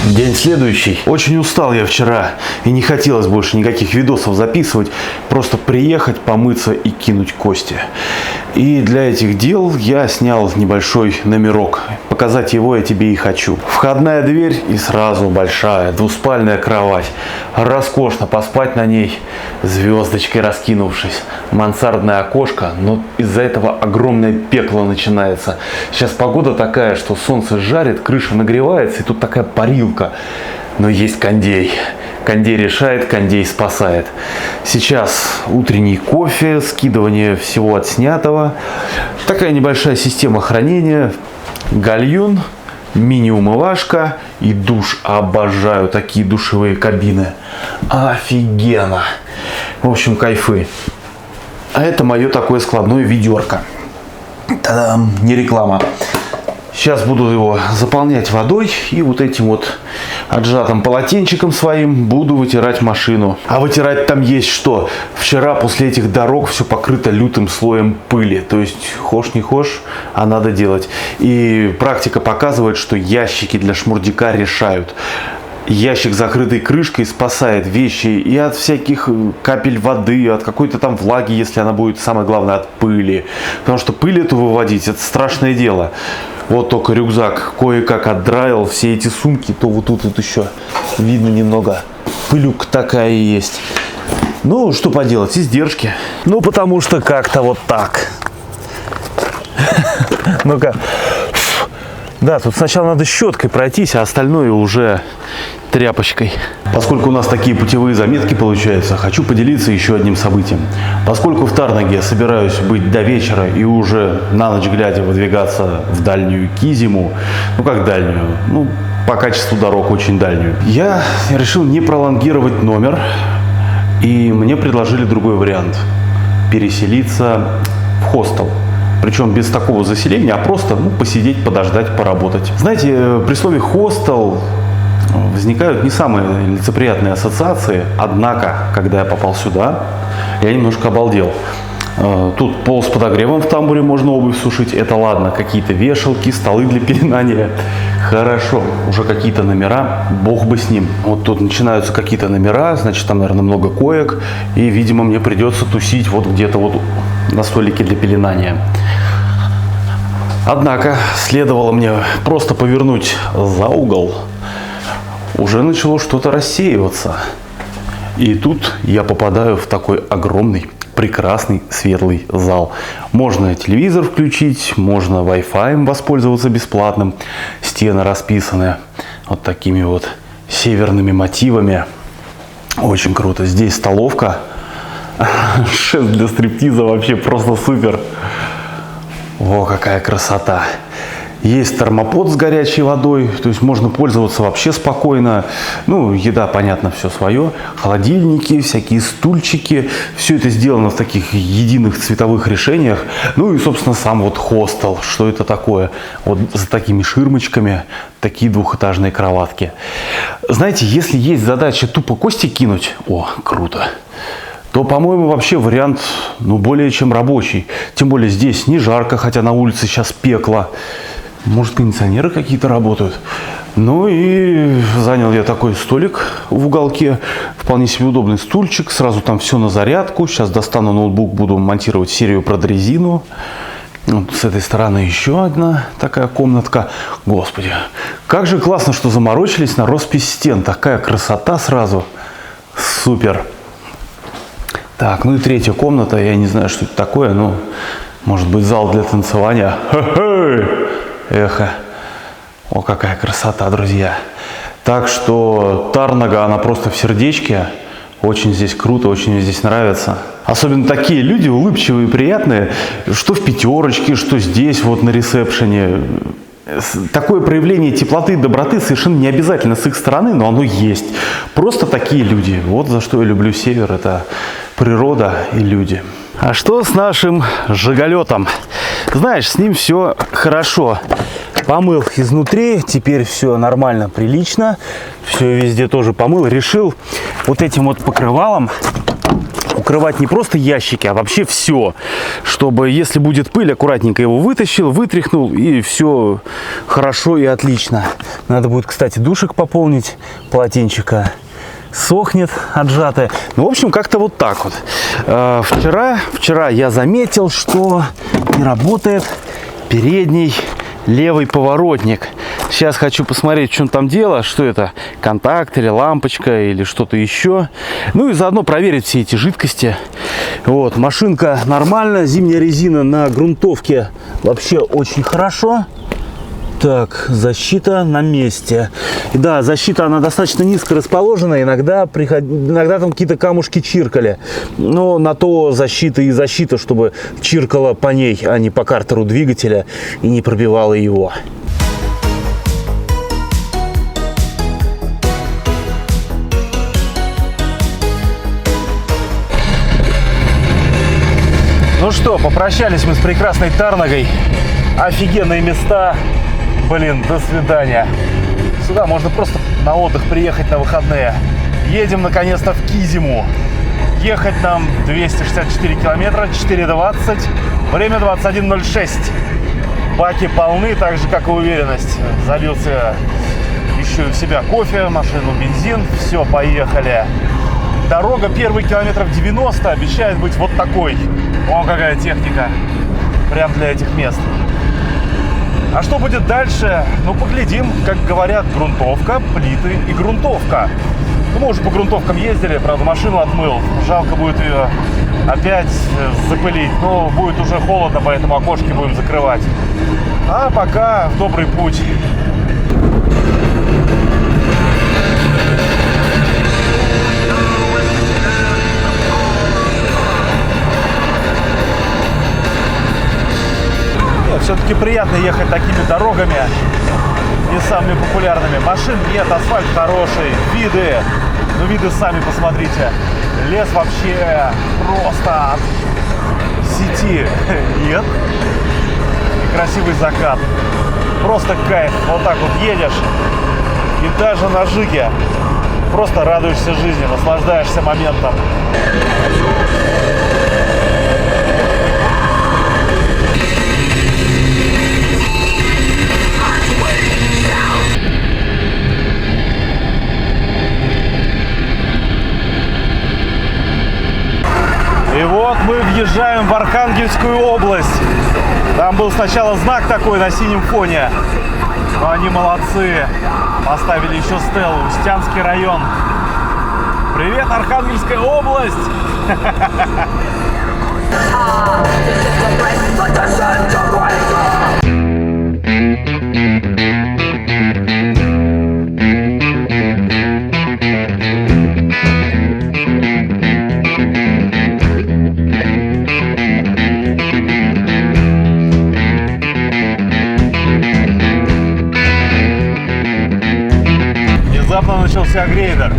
День следующий. Очень устал я вчера и не хотелось больше никаких видосов записывать. Просто приехать, помыться и кинуть кости. И для этих дел я снял небольшой номерок. Показать его я тебе и хочу. Входная дверь и сразу большая двуспальная кровать. Роскошно поспать на ней, звездочкой раскинувшись. Мансардное окошко, но из-за этого огромное пекло начинается. Сейчас погода такая, что солнце жарит, крыша нагревается, и тут такая парилка. Но есть кондей. Кондей решает, кондей спасает. Сейчас утренний кофе, скидывание всего отснятого. Такая небольшая система хранения. Гальюн, мини-умывашка и душ. Обожаю такие душевые кабины. Офигенно. В общем, кайфы. А это мое такое складное ведерко. Та-дам! Не реклама. Сейчас буду его заполнять водой и вот этим вот отжатым полотенчиком своим буду вытирать машину. А вытирать там есть что? Вчера после этих дорог все покрыто лютым слоем пыли. То есть хошь не хошь, а надо делать. И практика показывает, что ящики для шмурдяка решают. Ящик с закрытой крышкой спасает вещи и от всяких капель воды, от какой-то там влаги, если она будет, самое главное, от пыли. Потому что пыль эту выводить, это страшное дело. Вот только рюкзак кое-как отдраил, все эти сумки, то вот тут вот еще видно немного пылюк такая есть. Ну, что поделать, издержки. Ну, потому что как-то вот так. Ну-ка. Да, тут сначала надо щеткой пройтись, а остальное уже тряпочкой. Поскольку у нас такие путевые заметки получаются, хочу поделиться еще одним событием. Поскольку в Тарнаге собираюсь быть до вечера и уже на ночь глядя выдвигаться в дальнюю Кизиму, ну как дальнюю, ну по качеству дорог очень дальнюю, я решил не пролонгировать номер, и мне предложили другой вариант – переселиться в хостел. Причем без такого заселения, а просто посидеть, подождать, поработать. Знаете, при слове «хостел» возникают не самые лицеприятные ассоциации. Однако, когда я попал сюда, я немножко обалдел. Тут пол с подогревом в тамбуре, можно обувь сушить. Это ладно, какие-то вешалки, столы для пеленания. Хорошо, уже какие-то номера, бог бы с ним. Вот тут начинаются какие-то номера, значит, там, наверное, много коек. И, видимо, мне придется тусить вот где-то вот на столике для пеленания. Однако, следовало мне просто повернуть за угол. Уже начало что-то рассеиваться. И тут я попадаю в такой огромный, прекрасный, светлый зал. Можно телевизор включить, можно Wi-Fi воспользоваться бесплатным. Стены расписаны вот такими вот северными мотивами. Очень круто. Здесь столовка. Шеф для стриптиза вообще просто супер. О, какая красота. Есть термопод с горячей водой, то есть можно пользоваться вообще спокойно. Ну, еда, понятно, все свое. Холодильники, всякие стульчики. Все это сделано в таких единых цветовых решениях. Ну и, собственно, сам вот хостел. Что это такое? Вот за такими ширмочками такие двухэтажные кроватки. Знаете, если есть задача тупо кости кинуть, о, круто, то, по-моему, вообще вариант, более чем рабочий. Тем более здесь не жарко, хотя на улице сейчас пекло. Может, кондиционеры какие-то работают. Ну и занял я такой столик в уголке. Вполне себе удобный стульчик. Сразу там все на зарядку. Сейчас достану ноутбук, буду монтировать серию про дрезину. Вот с этой стороны еще одна такая комнатка. Господи, как же классно, что заморочились на роспись стен. Такая красота сразу. Супер. Так, ну и третья комната. Я не знаю, что это такое, но может быть зал для танцевания. Хе-хе! Эхо. О, какая красота, друзья. Так что Тарнага, она просто в сердечке. Очень здесь круто, очень мне здесь нравится. Особенно такие люди улыбчивые и приятные, что в пятерочке, что здесь, вот на ресепшене. Такое проявление теплоты и доброты совершенно не обязательно с их стороны, но оно есть. Просто такие люди. Вот за что я люблю север. Это природа и люди. А что с нашим жиголетом? Знаешь, с ним все хорошо. Помыл изнутри, теперь все нормально, прилично. Все везде тоже помыл. Решил вот этим вот покрывалом укрывать не просто ящики, а вообще все. Чтобы, если будет пыль, аккуратненько его вытащил, вытряхнул, и все хорошо и отлично. Надо будет, кстати, душик пополнить, полотенчика сохнет отжатое. Ну, в общем, как-то вот так вот. Вчера я заметил, что не работает передний левый поворотник. Сейчас хочу посмотреть, в чем там дело. Что это? Контакт или лампочка или что-то еще. Ну и заодно проверить все эти жидкости. Вот, машинка нормальная. Зимняя резина на грунтовке вообще очень хорошо. Так, защита на месте. И да, защита, она достаточно низко расположена. Иногда там какие-то камушки чиркали. Но на то защита и защита, чтобы чиркала по ней, а не по картеру двигателя и не пробивала его. Ну что, попрощались мы с прекрасной Тарнагой. Офигенные места. Блин, до свидания. Сюда можно просто на отдых приехать на выходные. Едем наконец-то в Кизиму. Ехать нам 264 километра, 4:20. Время 21:06. Баки полны, так же, как и уверенность. Залился еще в себя кофе, машину, бензин. Все, поехали. Дорога первый километров 90 обещает быть вот такой. О, какая техника. Прям для этих мест. А что будет дальше? Ну, поглядим. Как говорят, грунтовка, плиты и грунтовка. Ну, мы уже по грунтовкам ездили, правда, машину отмыл. Жалко будет ее опять запылить. Но будет уже холодно, поэтому окошки будем закрывать. А пока в добрый путь. Все-таки приятно ехать такими дорогами, не самыми популярными. Машин нет, асфальт хороший, виды. Ну, виды сами посмотрите. Лес вообще просто от сети нет. И красивый закат. Просто кайф. Вот так вот едешь. И даже на жиге просто радуешься жизни, наслаждаешься моментом. И вот мы въезжаем в Архангельскую область. Там был сначала знак такой на синем фоне. Но они молодцы. Поставили еще стелу. Устянский район. Привет, Архангельская область! Внезапно начался грейдер.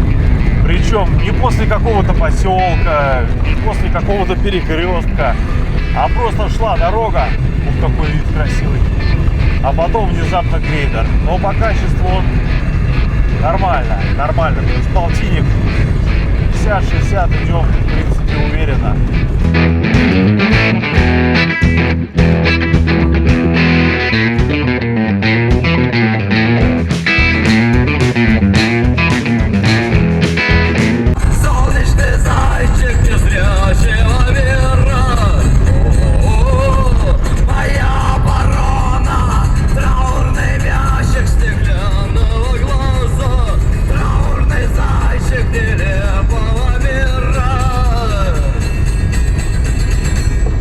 Причем не после какого-то поселка, не после какого-то перекрестка, а просто шла дорога. Ух, какой вид красивый. А потом внезапно грейдер. Но по качеству он нормально. То есть полтинник 50-60 идем, в принципе, уверенно.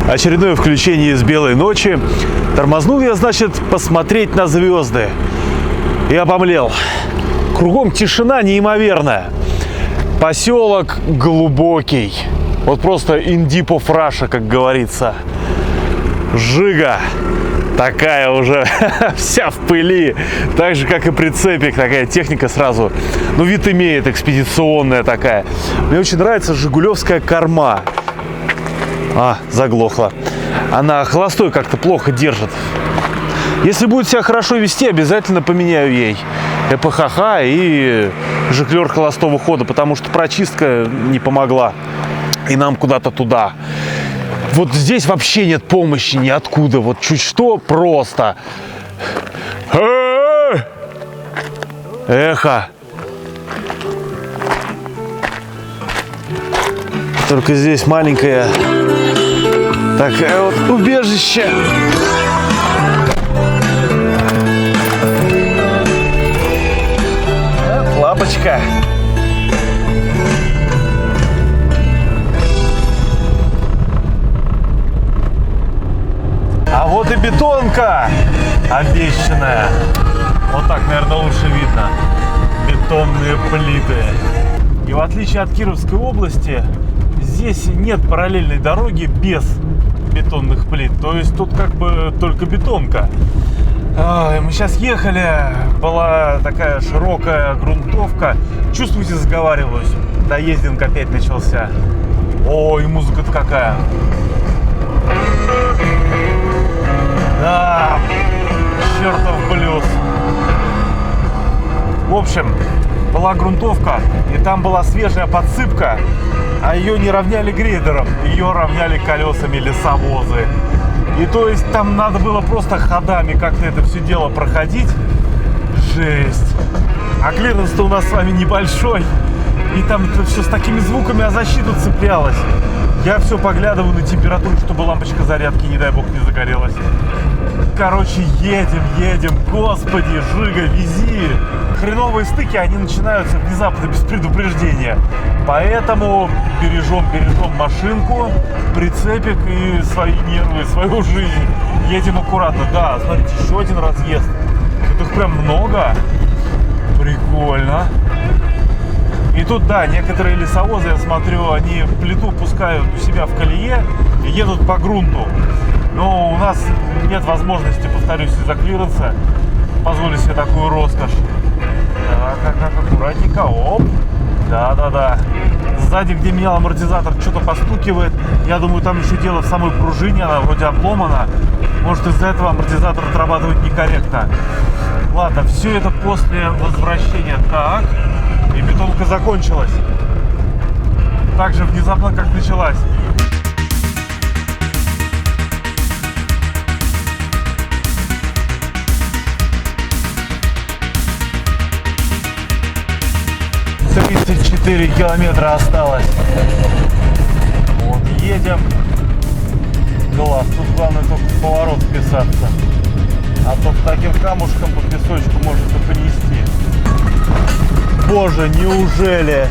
Очередное включение из белой ночи. Тормознул я, значит, посмотреть на звезды. И обомлел. Кругом тишина неимоверная. Поселок глубокий. Вот просто in deep of Russia, как говорится. Жига. Такая уже вся в пыли. Так же, как и прицепик. Такая техника сразу. Ну, вид имеет, экспедиционная такая. Мне очень нравится жигулевская корма. Заглохла. Она холостой как-то плохо держит. Если будет себя хорошо вести, обязательно поменяю ей ЭПХХ и жиклер холостого хода, потому что прочистка не помогла. И нам куда-то туда. Вот здесь вообще нет помощи ниоткуда. Вот чуть что, просто. Эхо. Только здесь маленькое такое вот убежище. Лапочка. А вот и бетонка обещанная. Вот так, наверное, лучше видно. Бетонные плиты. И в отличие от Кировской области, здесь нет параллельной дороги без бетонных плит. То есть тут как бы только бетонка. Мы сейчас ехали, была такая широкая грунтовка. Чувствуете, заговариваюсь. Доездинг опять начался. Ой, музыка-то какая. Да, чертов блюз. В общем, была грунтовка, и там была свежая подсыпка, а ее не равняли грейдером, ее равняли колесами лесовозы. И то есть там надо было просто ходами как-то это все дело проходить. Жесть. А клиренс-то у нас с вами небольшой. И там это все с такими звуками о защиту цеплялось. Я все поглядываю на температуру, чтобы лампочка зарядки, не дай бог, не загорелась. Короче, едем. Господи, Жига, вези. Хреновые стыки, они начинаются внезапно, без предупреждения. Поэтому бережем машинку, прицепик и свои нервы, свою жизнь. Едем аккуратно. Да, смотрите, еще один разъезд. Тут их прям много. Прикольно. И тут, да, некоторые лесовозы, я смотрю, они плиту пускают у себя в колее и едут по грунту. Но у нас нет возможности, повторюсь, из-за клиренса позволить себе такую роскошь. Так, аккуратненько, оп. Да. Сзади, где менял амортизатор, что-то постукивает. Я думаю, там еще дело в самой пружине, она вроде обломана. Может, из-за этого амортизатор отрабатывает некорректно. Ладно, все это после возвращения. Так, и бетонка закончилась. Так же внезапно, как началась. «34 километра осталось». Вот, едем. Класс, тут главное только в поворот вписаться. А то с таким камушком по песочку может и понести. Боже, неужели?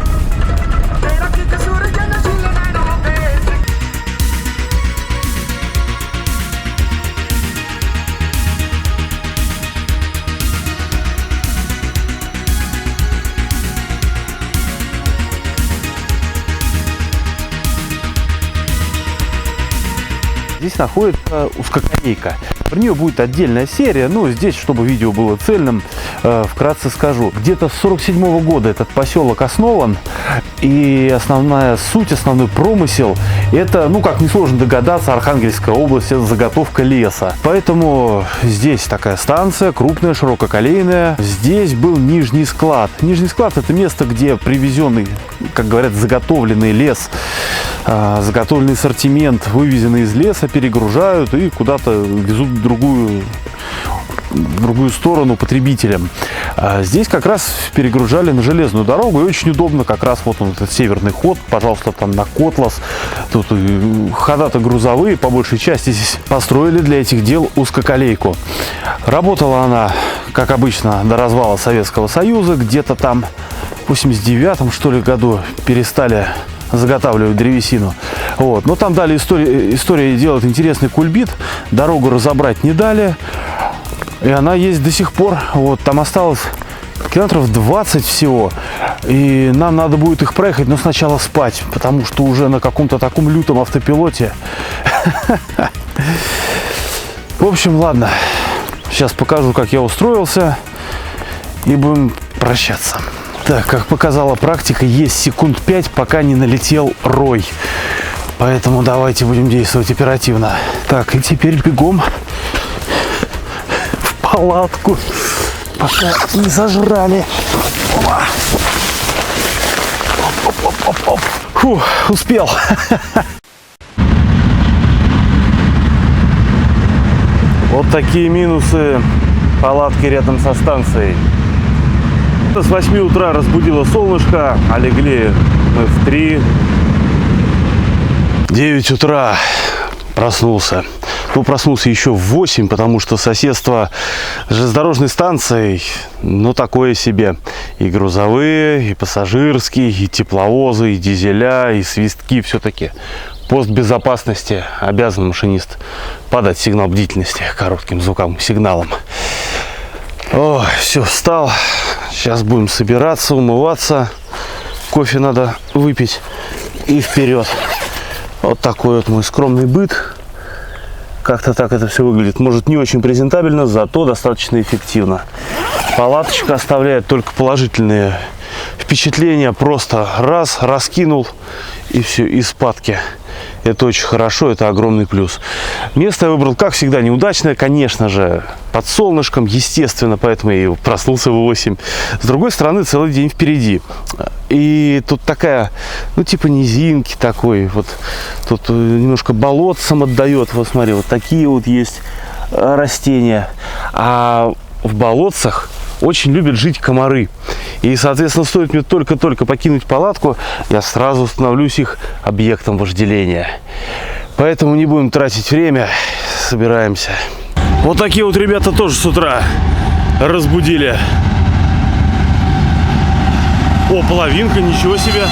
Здесь находится узкоколейка. Про нее будет отдельная серия, но здесь, чтобы видео было цельным, вкратце скажу. Где-то с 1947 года этот поселок основан, и основная суть, основной промысел – это, ну, как несложно догадаться, Архангельская область – это заготовка леса. Поэтому здесь такая станция, крупная, ширококолейная. Здесь был нижний склад. Нижний склад – это место, где привезенный, как говорят, заготовленный лес, заготовленный ассортимент, вывезенный из леса, перегружают и куда-то везут в другую сторону потребителям. Здесь как раз перегружали на железную дорогу, и очень удобно, как раз вот он, этот северный ход, пожалуйста, там на Котлас. Тут хода-то грузовые, по большей части здесь построили для этих дел узкоколейку. Работала она, как обычно, до развала Советского Союза, где-то там в 89-м, что ли, году перестали заготавливать древесину. Вот. Но там дали история делает интересный кульбит, дорогу разобрать не дали, и она есть до сих пор. Вот. Там осталось километров 20 всего, и нам надо будет их проехать, но сначала спать, потому что уже на каком-то таком лютом автопилоте. В общем, ладно, сейчас покажу, как я устроился, и будем прощаться. Так, как показала практика, есть секунд 5, пока не налетел рой. Поэтому давайте будем действовать оперативно. Так, и теперь бегом в палатку, пока не сожрали. Оп. Фу, успел. Вот такие минусы палатки рядом со станцией. С 8 утра разбудило солнышко, а легли мы в 3. 9 утра проснулся. Ну, проснулся еще в 8, потому что соседство с железнодорожной станцией, ну, такое себе. И грузовые, и пассажирские, и тепловозы, и дизеля, и свистки. Все-таки пост безопасности обязан машинист подать сигнал бдительности коротким звуковым сигналом. О, все, встал. Сейчас будем собираться, умываться. Кофе надо выпить. И вперед. Вот такой вот мой скромный быт. Как-то так это все выглядит. Может, не очень презентабельно, зато достаточно эффективно. Палаточка оставляет только положительные впечатления. Просто раз, раскинул, и все, и спадки. Это очень хорошо, это огромный плюс. Место я выбрал, как всегда, неудачное, конечно же, под солнышком, естественно, поэтому я и проснулся в 8. С другой стороны, целый день впереди. И тут такая, ну, типа низинки такой, вот тут немножко болотцем отдает. Вот смотри, вот такие вот есть растения. А в болотцах очень любят жить комары. И, соответственно, стоит мне только-только покинуть палатку, я сразу становлюсь их объектом вожделения. Поэтому не будем тратить время, собираемся. Вот такие вот ребята тоже с утра разбудили. О, половинка, ничего себе.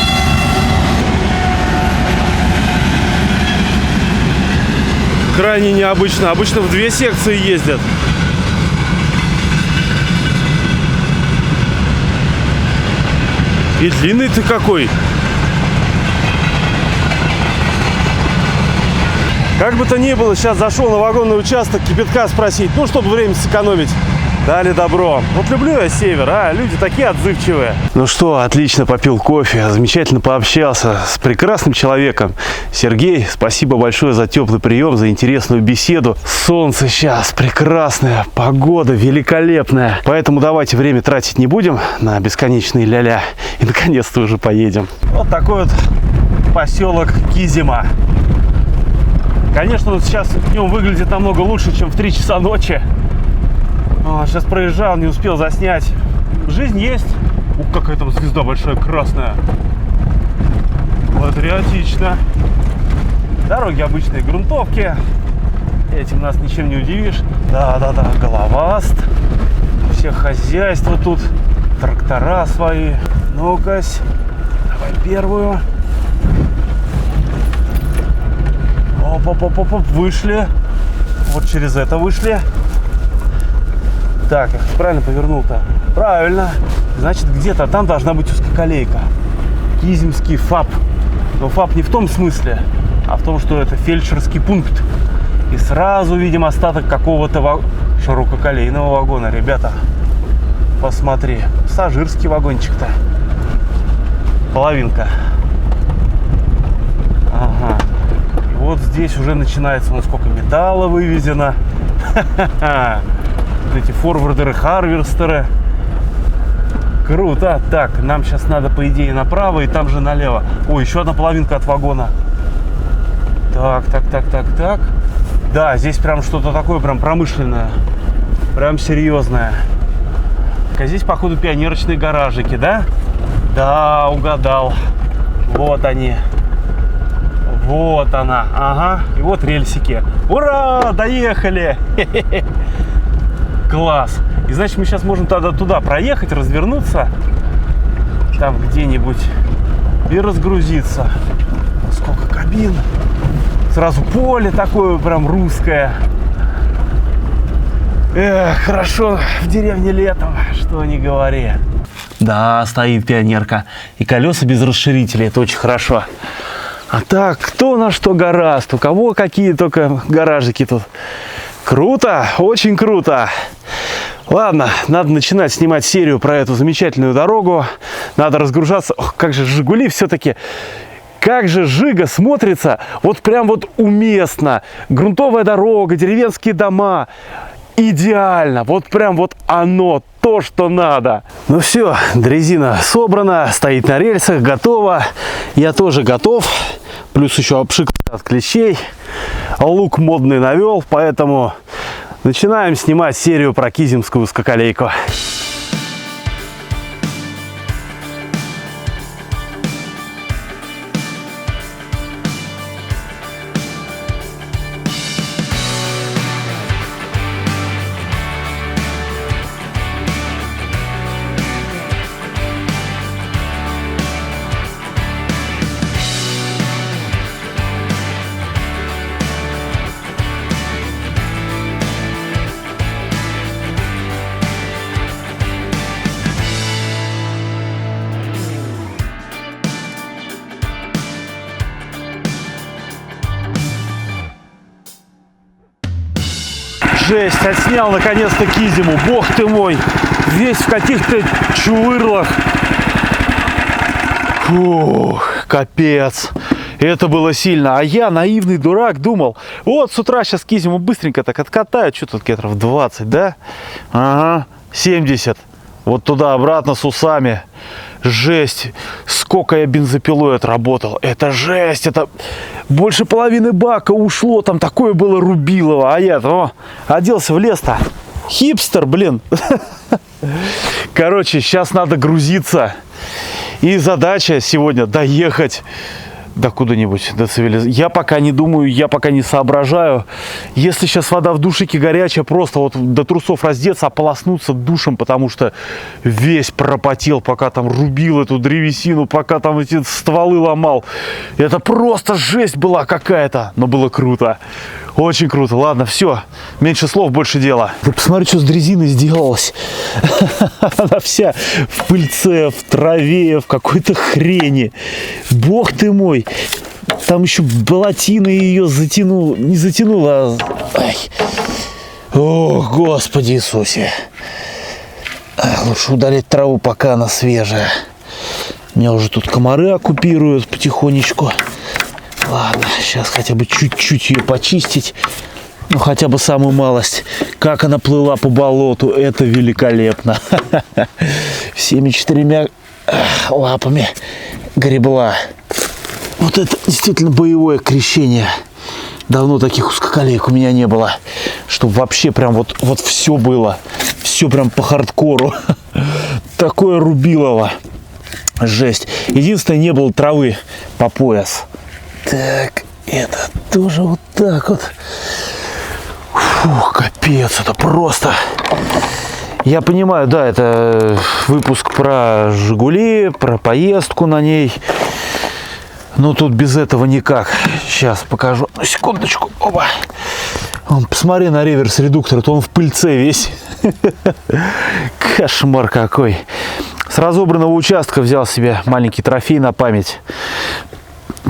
Крайне необычно. Обычно в 2 секции ездят. И длинный ты какой. Как бы то ни было, сейчас зашел на вагонный участок кипятка спросить, ну, чтобы время сэкономить. Дали добро. Вот люблю я север, а люди такие отзывчивые. Ну что, отлично попил кофе, замечательно пообщался с прекрасным человеком. Сергей, спасибо большое за теплый прием, за интересную беседу. Солнце сейчас прекрасное, погода великолепная. Поэтому давайте время тратить не будем на бесконечные ля-ля. И наконец-то уже поедем. Вот такой вот поселок Кизима. Конечно, вот сейчас днем выглядит намного лучше, чем в 3 часа ночи. Сейчас проезжал, не успел заснять. Жизнь есть. Ух, какая там звезда большая, красная. Патриотично. Дороги обычные, грунтовки. Этим нас ничем не удивишь. Да-да-да, Головаст. У всех хозяйства тут. Трактора свои. Ну-кась. Давай первую. Оп-оп-оп-оп, вышли. Вот через это вышли. Так, я правильно повернул-то? Правильно. Значит, где-то там должна быть узкоколейка. Кизимский ФАП. Но ФАП не в том смысле, а в том, что это фельдшерский пункт. И сразу видим остаток какого-то ширококолейного вагона. Ребята, посмотри. Пассажирский вагончик-то. Половинка. Ага. И вот здесь уже начинается, ну, сколько металла вывезено. Ха-ха-ха. Эти форвардеры, харверстеры. Круто. Так, нам сейчас надо, по идее, направо и там же налево. О, еще одна половинка от вагона. Так. Да, здесь прям что-то такое прям промышленное. Прям серьезное. А здесь, походу, пионерочные гаражики, да? Да, угадал. Вот они. Вот она. Ага. И вот рельсики. Ура! Доехали! Хе-хе-хе. Класс. И значит, мы сейчас можем тогда туда проехать, развернуться там где-нибудь и разгрузиться. Сколько кабин. Сразу поле такое прям русское. Эх, хорошо в деревне летом, что ни говори. Да, стоит пионерка. И колеса без расширителей, это очень хорошо. А так, кто на что гораст, у кого какие только гаражики тут. Круто, очень круто. Ладно, надо начинать снимать серию про эту замечательную дорогу. Надо разгружаться. Ох, как же Жигули все-таки, как же Жига смотрится вот прям вот уместно. Грунтовая дорога, деревенские дома. Идеально, вот прям вот оно, то, что надо. Ну все, дрезина собрана, стоит на рельсах, готова. Я тоже готов. Плюс еще обшик от клещей. Лук модный навел, поэтому начинаем снимать серию про кизимскую узкоколейку. Жесть, отснял наконец-то Кизиму, бог ты мой, весь в каких-то чувырлах. Фух, капец. Это было сильно. А я, наивный дурак, думал, вот с утра сейчас Кизиму быстренько так откатают. Что тут, метров 20, да? Ага, 70. Вот туда-обратно с усами. Жесть. Сколько я бензопилой отработал. Это жесть. Это больше половины бака ушло. Там такое было рубилово. А я-то оделся в лес-то. Хипстер, блин. Короче, сейчас надо грузиться. И задача сегодня доехать до куда-нибудь, до цивилизации. Я пока не думаю, я пока не соображаю. Если сейчас вода в душике горячая, просто вот до трусов раздеться, ополоснуться душем, потому что весь пропотел, пока там рубил эту древесину, пока там эти стволы ломал. Это просто жесть была какая-то, но было круто. Очень круто. Ладно, все. Меньше слов, больше дела. Ты посмотри, что с дрезиной сделалось. Она вся в пыльце, в траве, в какой-то хрени. Бог ты мой. Там еще болотина ее затянул. Не затянула, а... О, Господи Иисусе. Лучше удалить траву, пока она свежая. Меня уже тут комары оккупируют потихонечку. Ладно, сейчас хотя бы чуть-чуть ее почистить. Ну, хотя бы самую малость. Как она плыла по болоту, это великолепно. Всеми 4 лапами гребла. Вот это действительно боевое крещение. Давно таких узкоколеек у меня не было. Чтобы вообще прям вот все было. Все прям по хардкору. Такое рубилово. Жесть. Единственное, не было травы по пояс. Так, это тоже вот так вот. Фух, капец, это просто. Я понимаю, да, это выпуск про «Жигули», про поездку на ней. Но тут без этого никак. Сейчас покажу. Секундочку. Оба. Вон, посмотри на реверс-редуктор, то он в пыльце весь. Кошмар какой. С разобранного участка взял себе маленький трофей на память.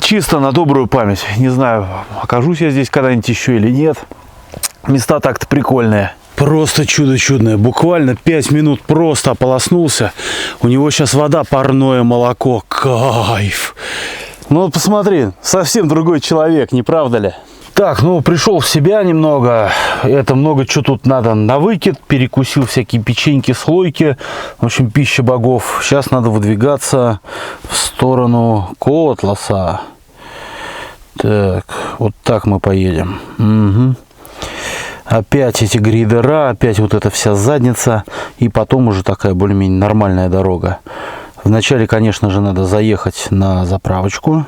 Чисто на добрую память. Не знаю, окажусь я здесь когда-нибудь еще или нет. Места так-то прикольные. Просто чудо чудное. Буквально 5 минут просто ополоснулся. У него сейчас вода, парное молоко. Кайф. Ну вот посмотри, совсем другой человек, не правда ли? Так, ну пришел в себя немного. Это много чего тут надо на выкид. Перекусил всякие печеньки, слойки. В общем, пища богов. Сейчас надо выдвигаться в сторону Котласа. Так, вот так мы поедем. Угу. Опять эти грейдера, опять вот эта вся задница. И потом уже такая более-менее нормальная дорога. Вначале, конечно же, надо заехать на заправочку.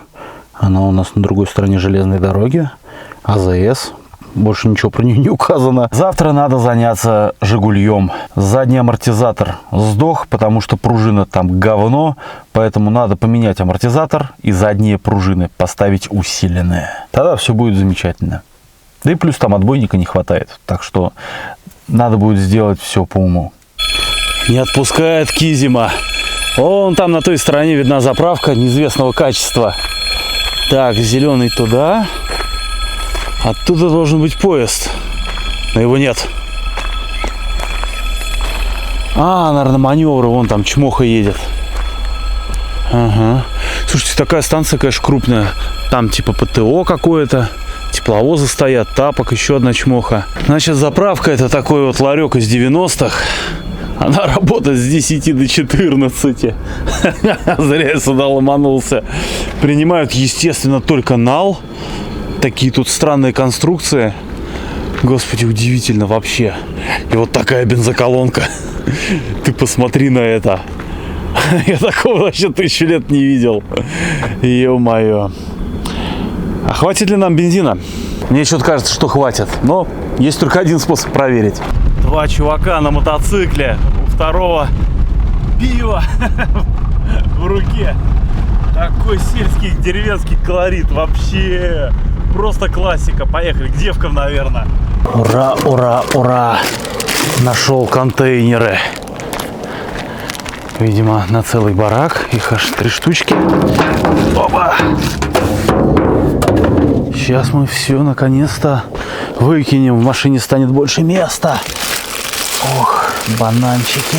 Она у нас на другой стороне железной дороги. АЗС. Больше ничего про нее не указано. Завтра надо заняться «Жигульем». Задний амортизатор сдох, потому что пружина там говно. Поэтому надо поменять амортизатор и задние пружины поставить усиленные. Тогда все будет замечательно. Да и плюс там отбойника не хватает. Так что надо будет сделать все по уму. Не отпускает Кизима. Вон там на той стороне видна заправка неизвестного качества. Так, зеленый туда. Оттуда должен быть поезд. Но его нет. Наверное, маневры. Вон там чмоха едет. Ага. Слушайте, такая станция, конечно, крупная. Там типа ПТО какое-то. Тепловозы стоят, тапок, еще одна чмоха. Значит, заправка — это такой вот ларек из 90-х. Она работает с 10 до 14. Зря я сюда ломанулся. Принимают, естественно, только нал. Такие тут странные конструкции. Господи, удивительно вообще. И вот такая бензоколонка. Ты посмотри на это. Я такого вообще 1000 лет не видел. Ё-моё. А хватит ли нам бензина? Мне что-то кажется, что хватит. Но есть только один способ проверить. 2 чувака на мотоцикле. У второго пиво в руке. Такой сельский деревенский колорит. Вообще просто классика. Поехали. К девкам, наверное. Ура, ура, ура. Нашел контейнеры. Видимо, на целый барак. Их аж 3 штучки. Опа! Сейчас мы все наконец-то выкинем. В машине станет больше места. Ох, бананчики.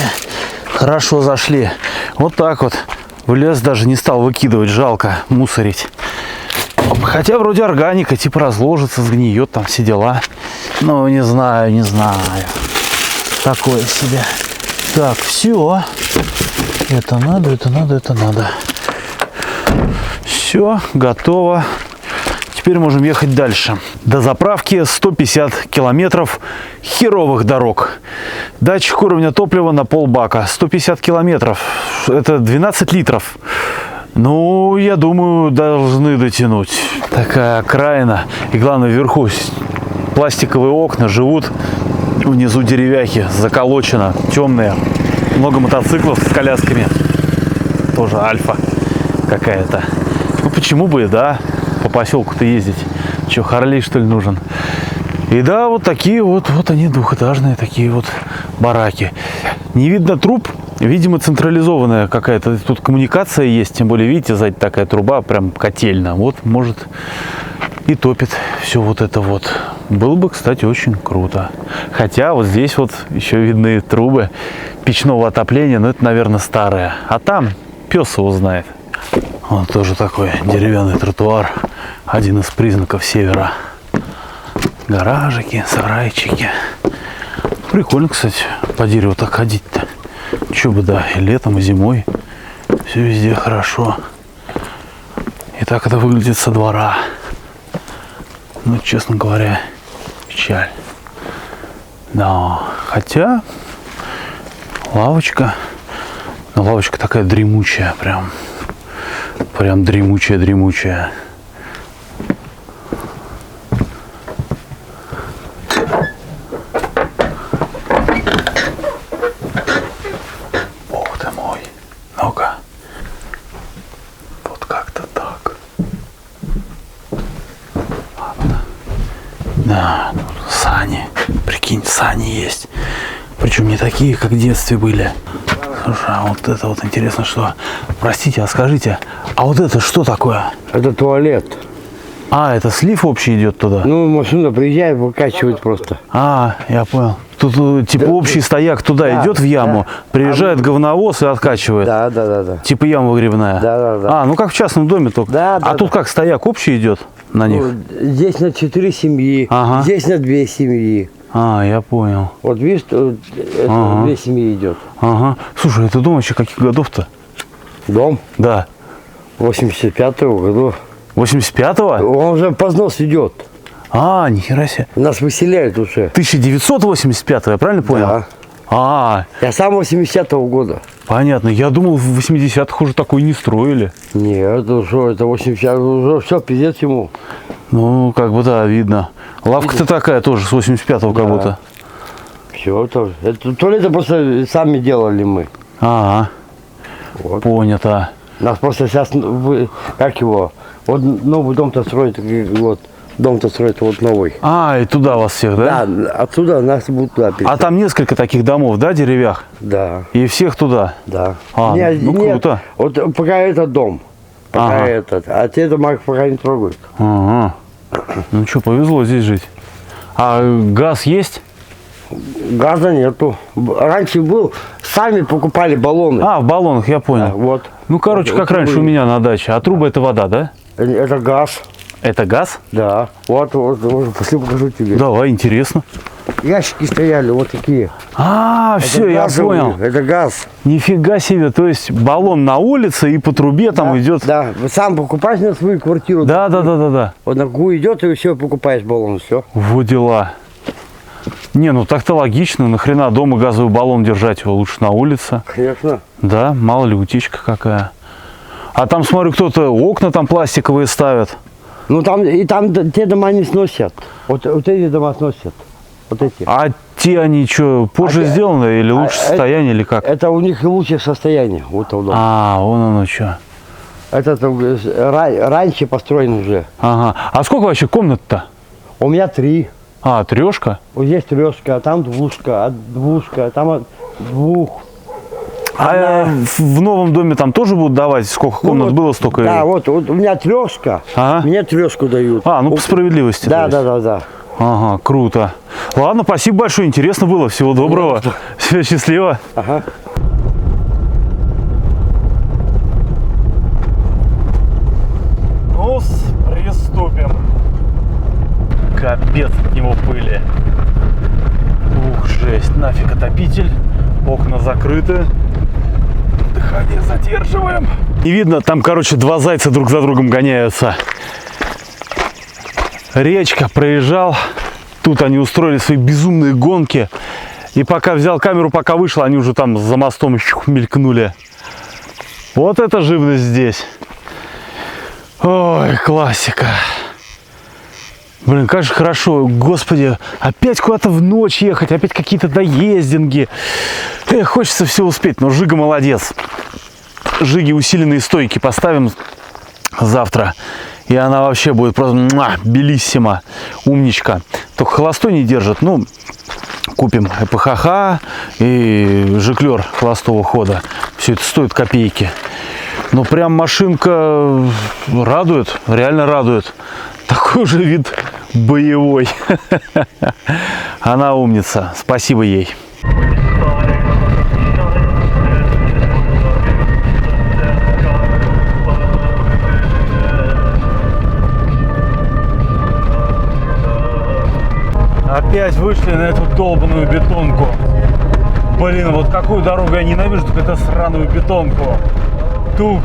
Хорошо зашли. Вот так вот. В лес даже не стал выкидывать. Жалко мусорить. Хотя вроде органика, типа разложится, сгниет, там все дела. Ну, не знаю. Такое себе. Так, все. Это надо. Все, готово. Теперь можем ехать дальше. До заправки 150 километров херовых дорог. Датчик уровня топлива на полбака. 150 километров. Это 12 литров. Ну, я думаю, должны дотянуть. Такая окраина. И главное, вверху пластиковые окна, живут внизу деревяхи, заколочено, темные. Много мотоциклов с колясками. Тоже альфа какая-то. Ну, почему бы, да, по поселку-то ездить. Че, Харлей, что ли, нужен? И да, вот такие вот они двухэтажные такие вот бараки. Не видно труб. Видимо, централизованная какая-то тут коммуникация есть. Тем более, видите, сзади такая труба, прям котельная. Вот, может, и топит все вот это вот. Было бы, кстати, очень круто. Хотя вот здесь вот еще видны трубы печного отопления. Но это, наверное, старые. А там пес его знает. Вот тоже такой деревянный тротуар. Один из признаков севера. Гаражики, сарайчики. Прикольно, кстати, по дереву так ходить-то. Че бы, да, и летом, и зимой. Все везде хорошо. И так это выглядит со двора. Ну, честно говоря, печаль. Да, хотя лавочка. Но лавочка такая дремучая, прям дремучая. Бог ты мой. Ну-ка. Вот как-то так. Ладно. Да, тут сани. Прикинь, сани есть. Причем не такие, как в детстве были. Слушай, а вот это вот интересно, что... Простите, а скажите, а вот это что такое? Это туалет. А, это слив общий идет туда? Ну, машина приезжает, выкачивает просто. А, я понял. Тут типа общий стояк туда идет в яму, приезжает говновоз и откачивает. Да. Типа яма выгребная. Да. А, ну как в частном доме только. Да. Тут как стояк общий идет на них? Ну, здесь на 4 семьи, Ага. здесь на 2 семьи. А, я понял. Вот видишь, это Ага. 2 семьи идет. Ага. Слушай, это дом еще каких годов-то? Дом Да. 85-го года. 85-го? Он уже по снос идет. А, нихера себе. Нас выселяют уже. 1985-го, я правильно понял? Да. А, Я сам 80-го года. понятно. Я думал, в 80-х уже такой не строили. Нет, это что, это 80 уже все, пиздец ему. Ну, как бы да, видно. Лавка-то такая тоже, с 85-го как будто. Все, это туалеты просто сами делали мы. Ага, Вот. понято. Нас просто сейчас, как его, вот новый дом-то строят, вот, дом-то строят вот новый. А, и туда вас всех, да? Да, отсюда нас будут туда А переселять. там несколько таких домов, да, деревях? Да, И всех туда? да. А, ну круто. Вот пока этот дом, пока Ага. этот, а те дома пока не трогают. Ага. Ну что, повезло здесь жить. А газ есть? Газа нету. Раньше был, сами покупали баллоны. А, в баллонах, я понял. Вот. Ну, короче, Вот как раньше у трубы. меня на даче. А труба это вода, да? Это газ, Это газ? да. Вот, после покажу тебе. Давай, интересно. Ящики стояли вот такие. А, все, я газовые, понял. Это газ. Нифига себе, то есть баллон на улице и по трубе там идет. Да, сам покупаешь на свою квартиру. Да. Вот на какую идет, и все, покупаешь баллон, все. Вот дела. Не, ну так-то логично. Нахрена дома газовый баллон держать, его лучше на улице. Конечно. Да, мало ли утечка какая. А там, смотрю, кто-то окна там пластиковые ставят. Ну там, и там те дома не сносят. Вот эти дома сносят. Вот эти. А те они что, позже сделаны или лучше состояние, или как? Это у них лучшее состояние. Вот там дом. А, вон оно что. Это там, раньше построен уже. Ага. А сколько вообще комнат-то? У меня 3. А, 3? Вот здесь 3, а там 2, а 2, а там от 2. А в новом доме там тоже будут давать? Сколько комнат вот, было, столько и... Да, вот у меня 3, Ага. мне 3 дают. А, ну по справедливости. Да, то есть. да. Ага, круто. Ладно, спасибо большое, интересно было. Всего доброго. Все, счастливо. Ага. Ну, Капец от него пыли. Ух, жесть. Нафиг отопитель. Окна закрыты. Дыхание задерживаем. Не видно, там, короче, два зайца друг за другом гоняются. Речка, проезжал. Тут они устроили свои безумные гонки. И пока взял камеру, пока вышел, они уже там за мостом мелькнули. Вот это живность здесь. Ой, классика. Блин, как же хорошо. Господи, опять куда-то в ночь ехать, опять какие-то доездинги. Хочется все успеть, но Жига молодец. Жиге усиленные стойки поставим завтра. И она вообще будет просто белиссимо. Умничка. Только холостой не держит. Ну, купим ПХХ и жиклер холостого хода. Все это стоит копейки. Но прям машинка радует, реально радует. Такой же вид боевой. Она умница. Спасибо ей. Опять вышли на эту долбаную бетонку. Блин, вот какую дорогу я ненавижу, только это сраную бетонку. Тух.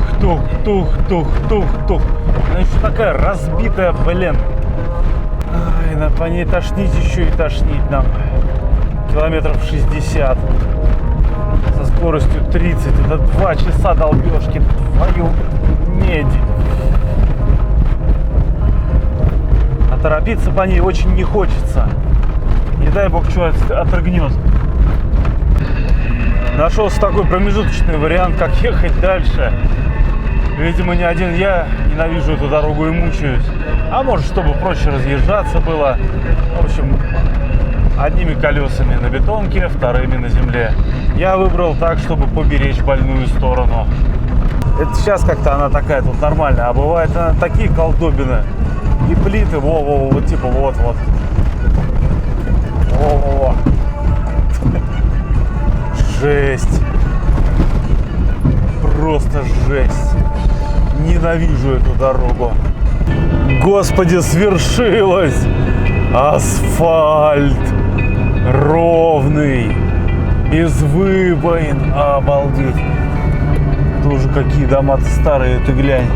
Она еще такая разбитая, блин. Ай, по ней тошнить еще и тошнить нам. Километров 60. Со скоростью 30. Это 2 часа долбежки. Твою медь. А торопиться по ней очень не хочется. Не дай бог, что отрыгнет. Нашелся такой промежуточный вариант, как ехать дальше. Видимо, не один я ненавижу эту дорогу и мучаюсь. А может, чтобы проще разъезжаться было. В общем, одними колесами на бетонке, вторыми на земле. Я выбрал так, чтобы поберечь больную сторону. Это сейчас как-то она такая тут нормальная. А бывает она такие колдобины. И плиты, во-во-во, вот типа вот-вот. Во-во-во. Жесть. Просто жесть. Ненавижу эту дорогу. Господи, свершилось. Асфальт. Ровный. Без выбоин. Обалдеть. Тоже какие дома-то старые, ты глянь.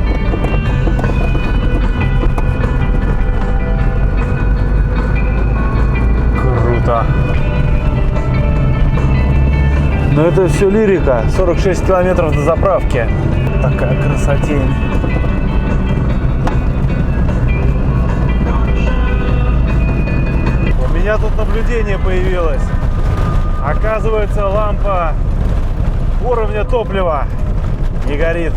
Круто. Но это все лирика. 46 километров до заправки. Такая красотень. У меня тут наблюдение появилось. Оказывается, лампа уровня топлива не горит,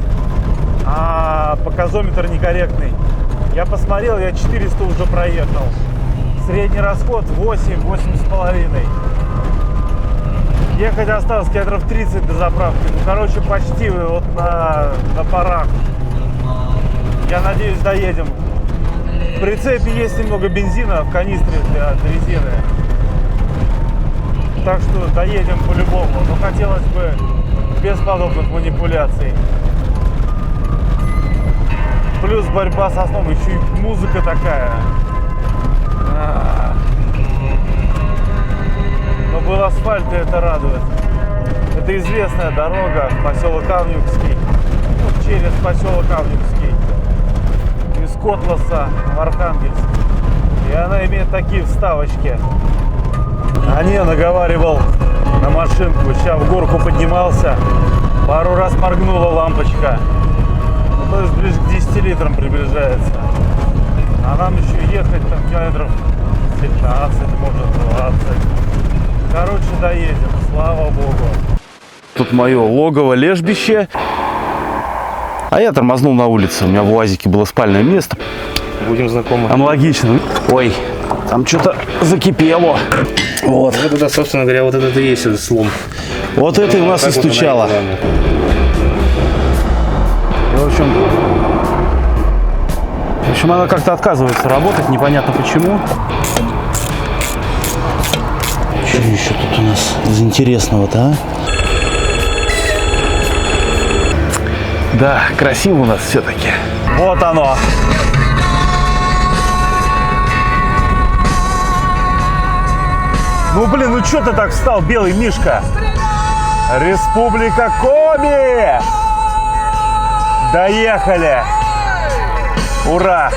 а показометр некорректный. Я посмотрел, я 400 уже проехал. Средний расход 8,5. Ехать осталось километров 30 до заправки. Ну, короче, почти вот на парах. Я надеюсь, доедем. В прицепе есть немного бензина в канистре для резины. Так что доедем по-любому. Но хотелось бы без подобных манипуляций. Плюс борьба со сном. Еще и музыка такая. Но был асфальт, и это радует. Это известная дорога, поселок Авнюкский. Ну, через поселок Авнюкский. Из Котласа в Архангельск. И она имеет такие вставочки. А не, наговаривал на машинку. Сейчас в горку поднимался. Пару раз моргнула лампочка. Ну, то есть ближе к 10 литрам приближается. А нам еще ехать там километров 15, может 20. Короче, доедем, слава богу. Тут мое логово, лежбище. А я тормознул на улице. У меня в УАЗике было спальное место. Будем знакомы. Аналогично. Ой, там что-то закипело. Вот. Вот это, собственно говоря, вот это и есть этот слом. Вот это у нас и стучало. И, в общем, она как-то отказывается работать, непонятно почему. Что еще тут у нас из интересного-то, а? Да, красиво у нас все-таки. Вот оно. Ну, блин, ну что ты так встал, белый мишка? Республика Коми! Доехали! Ура!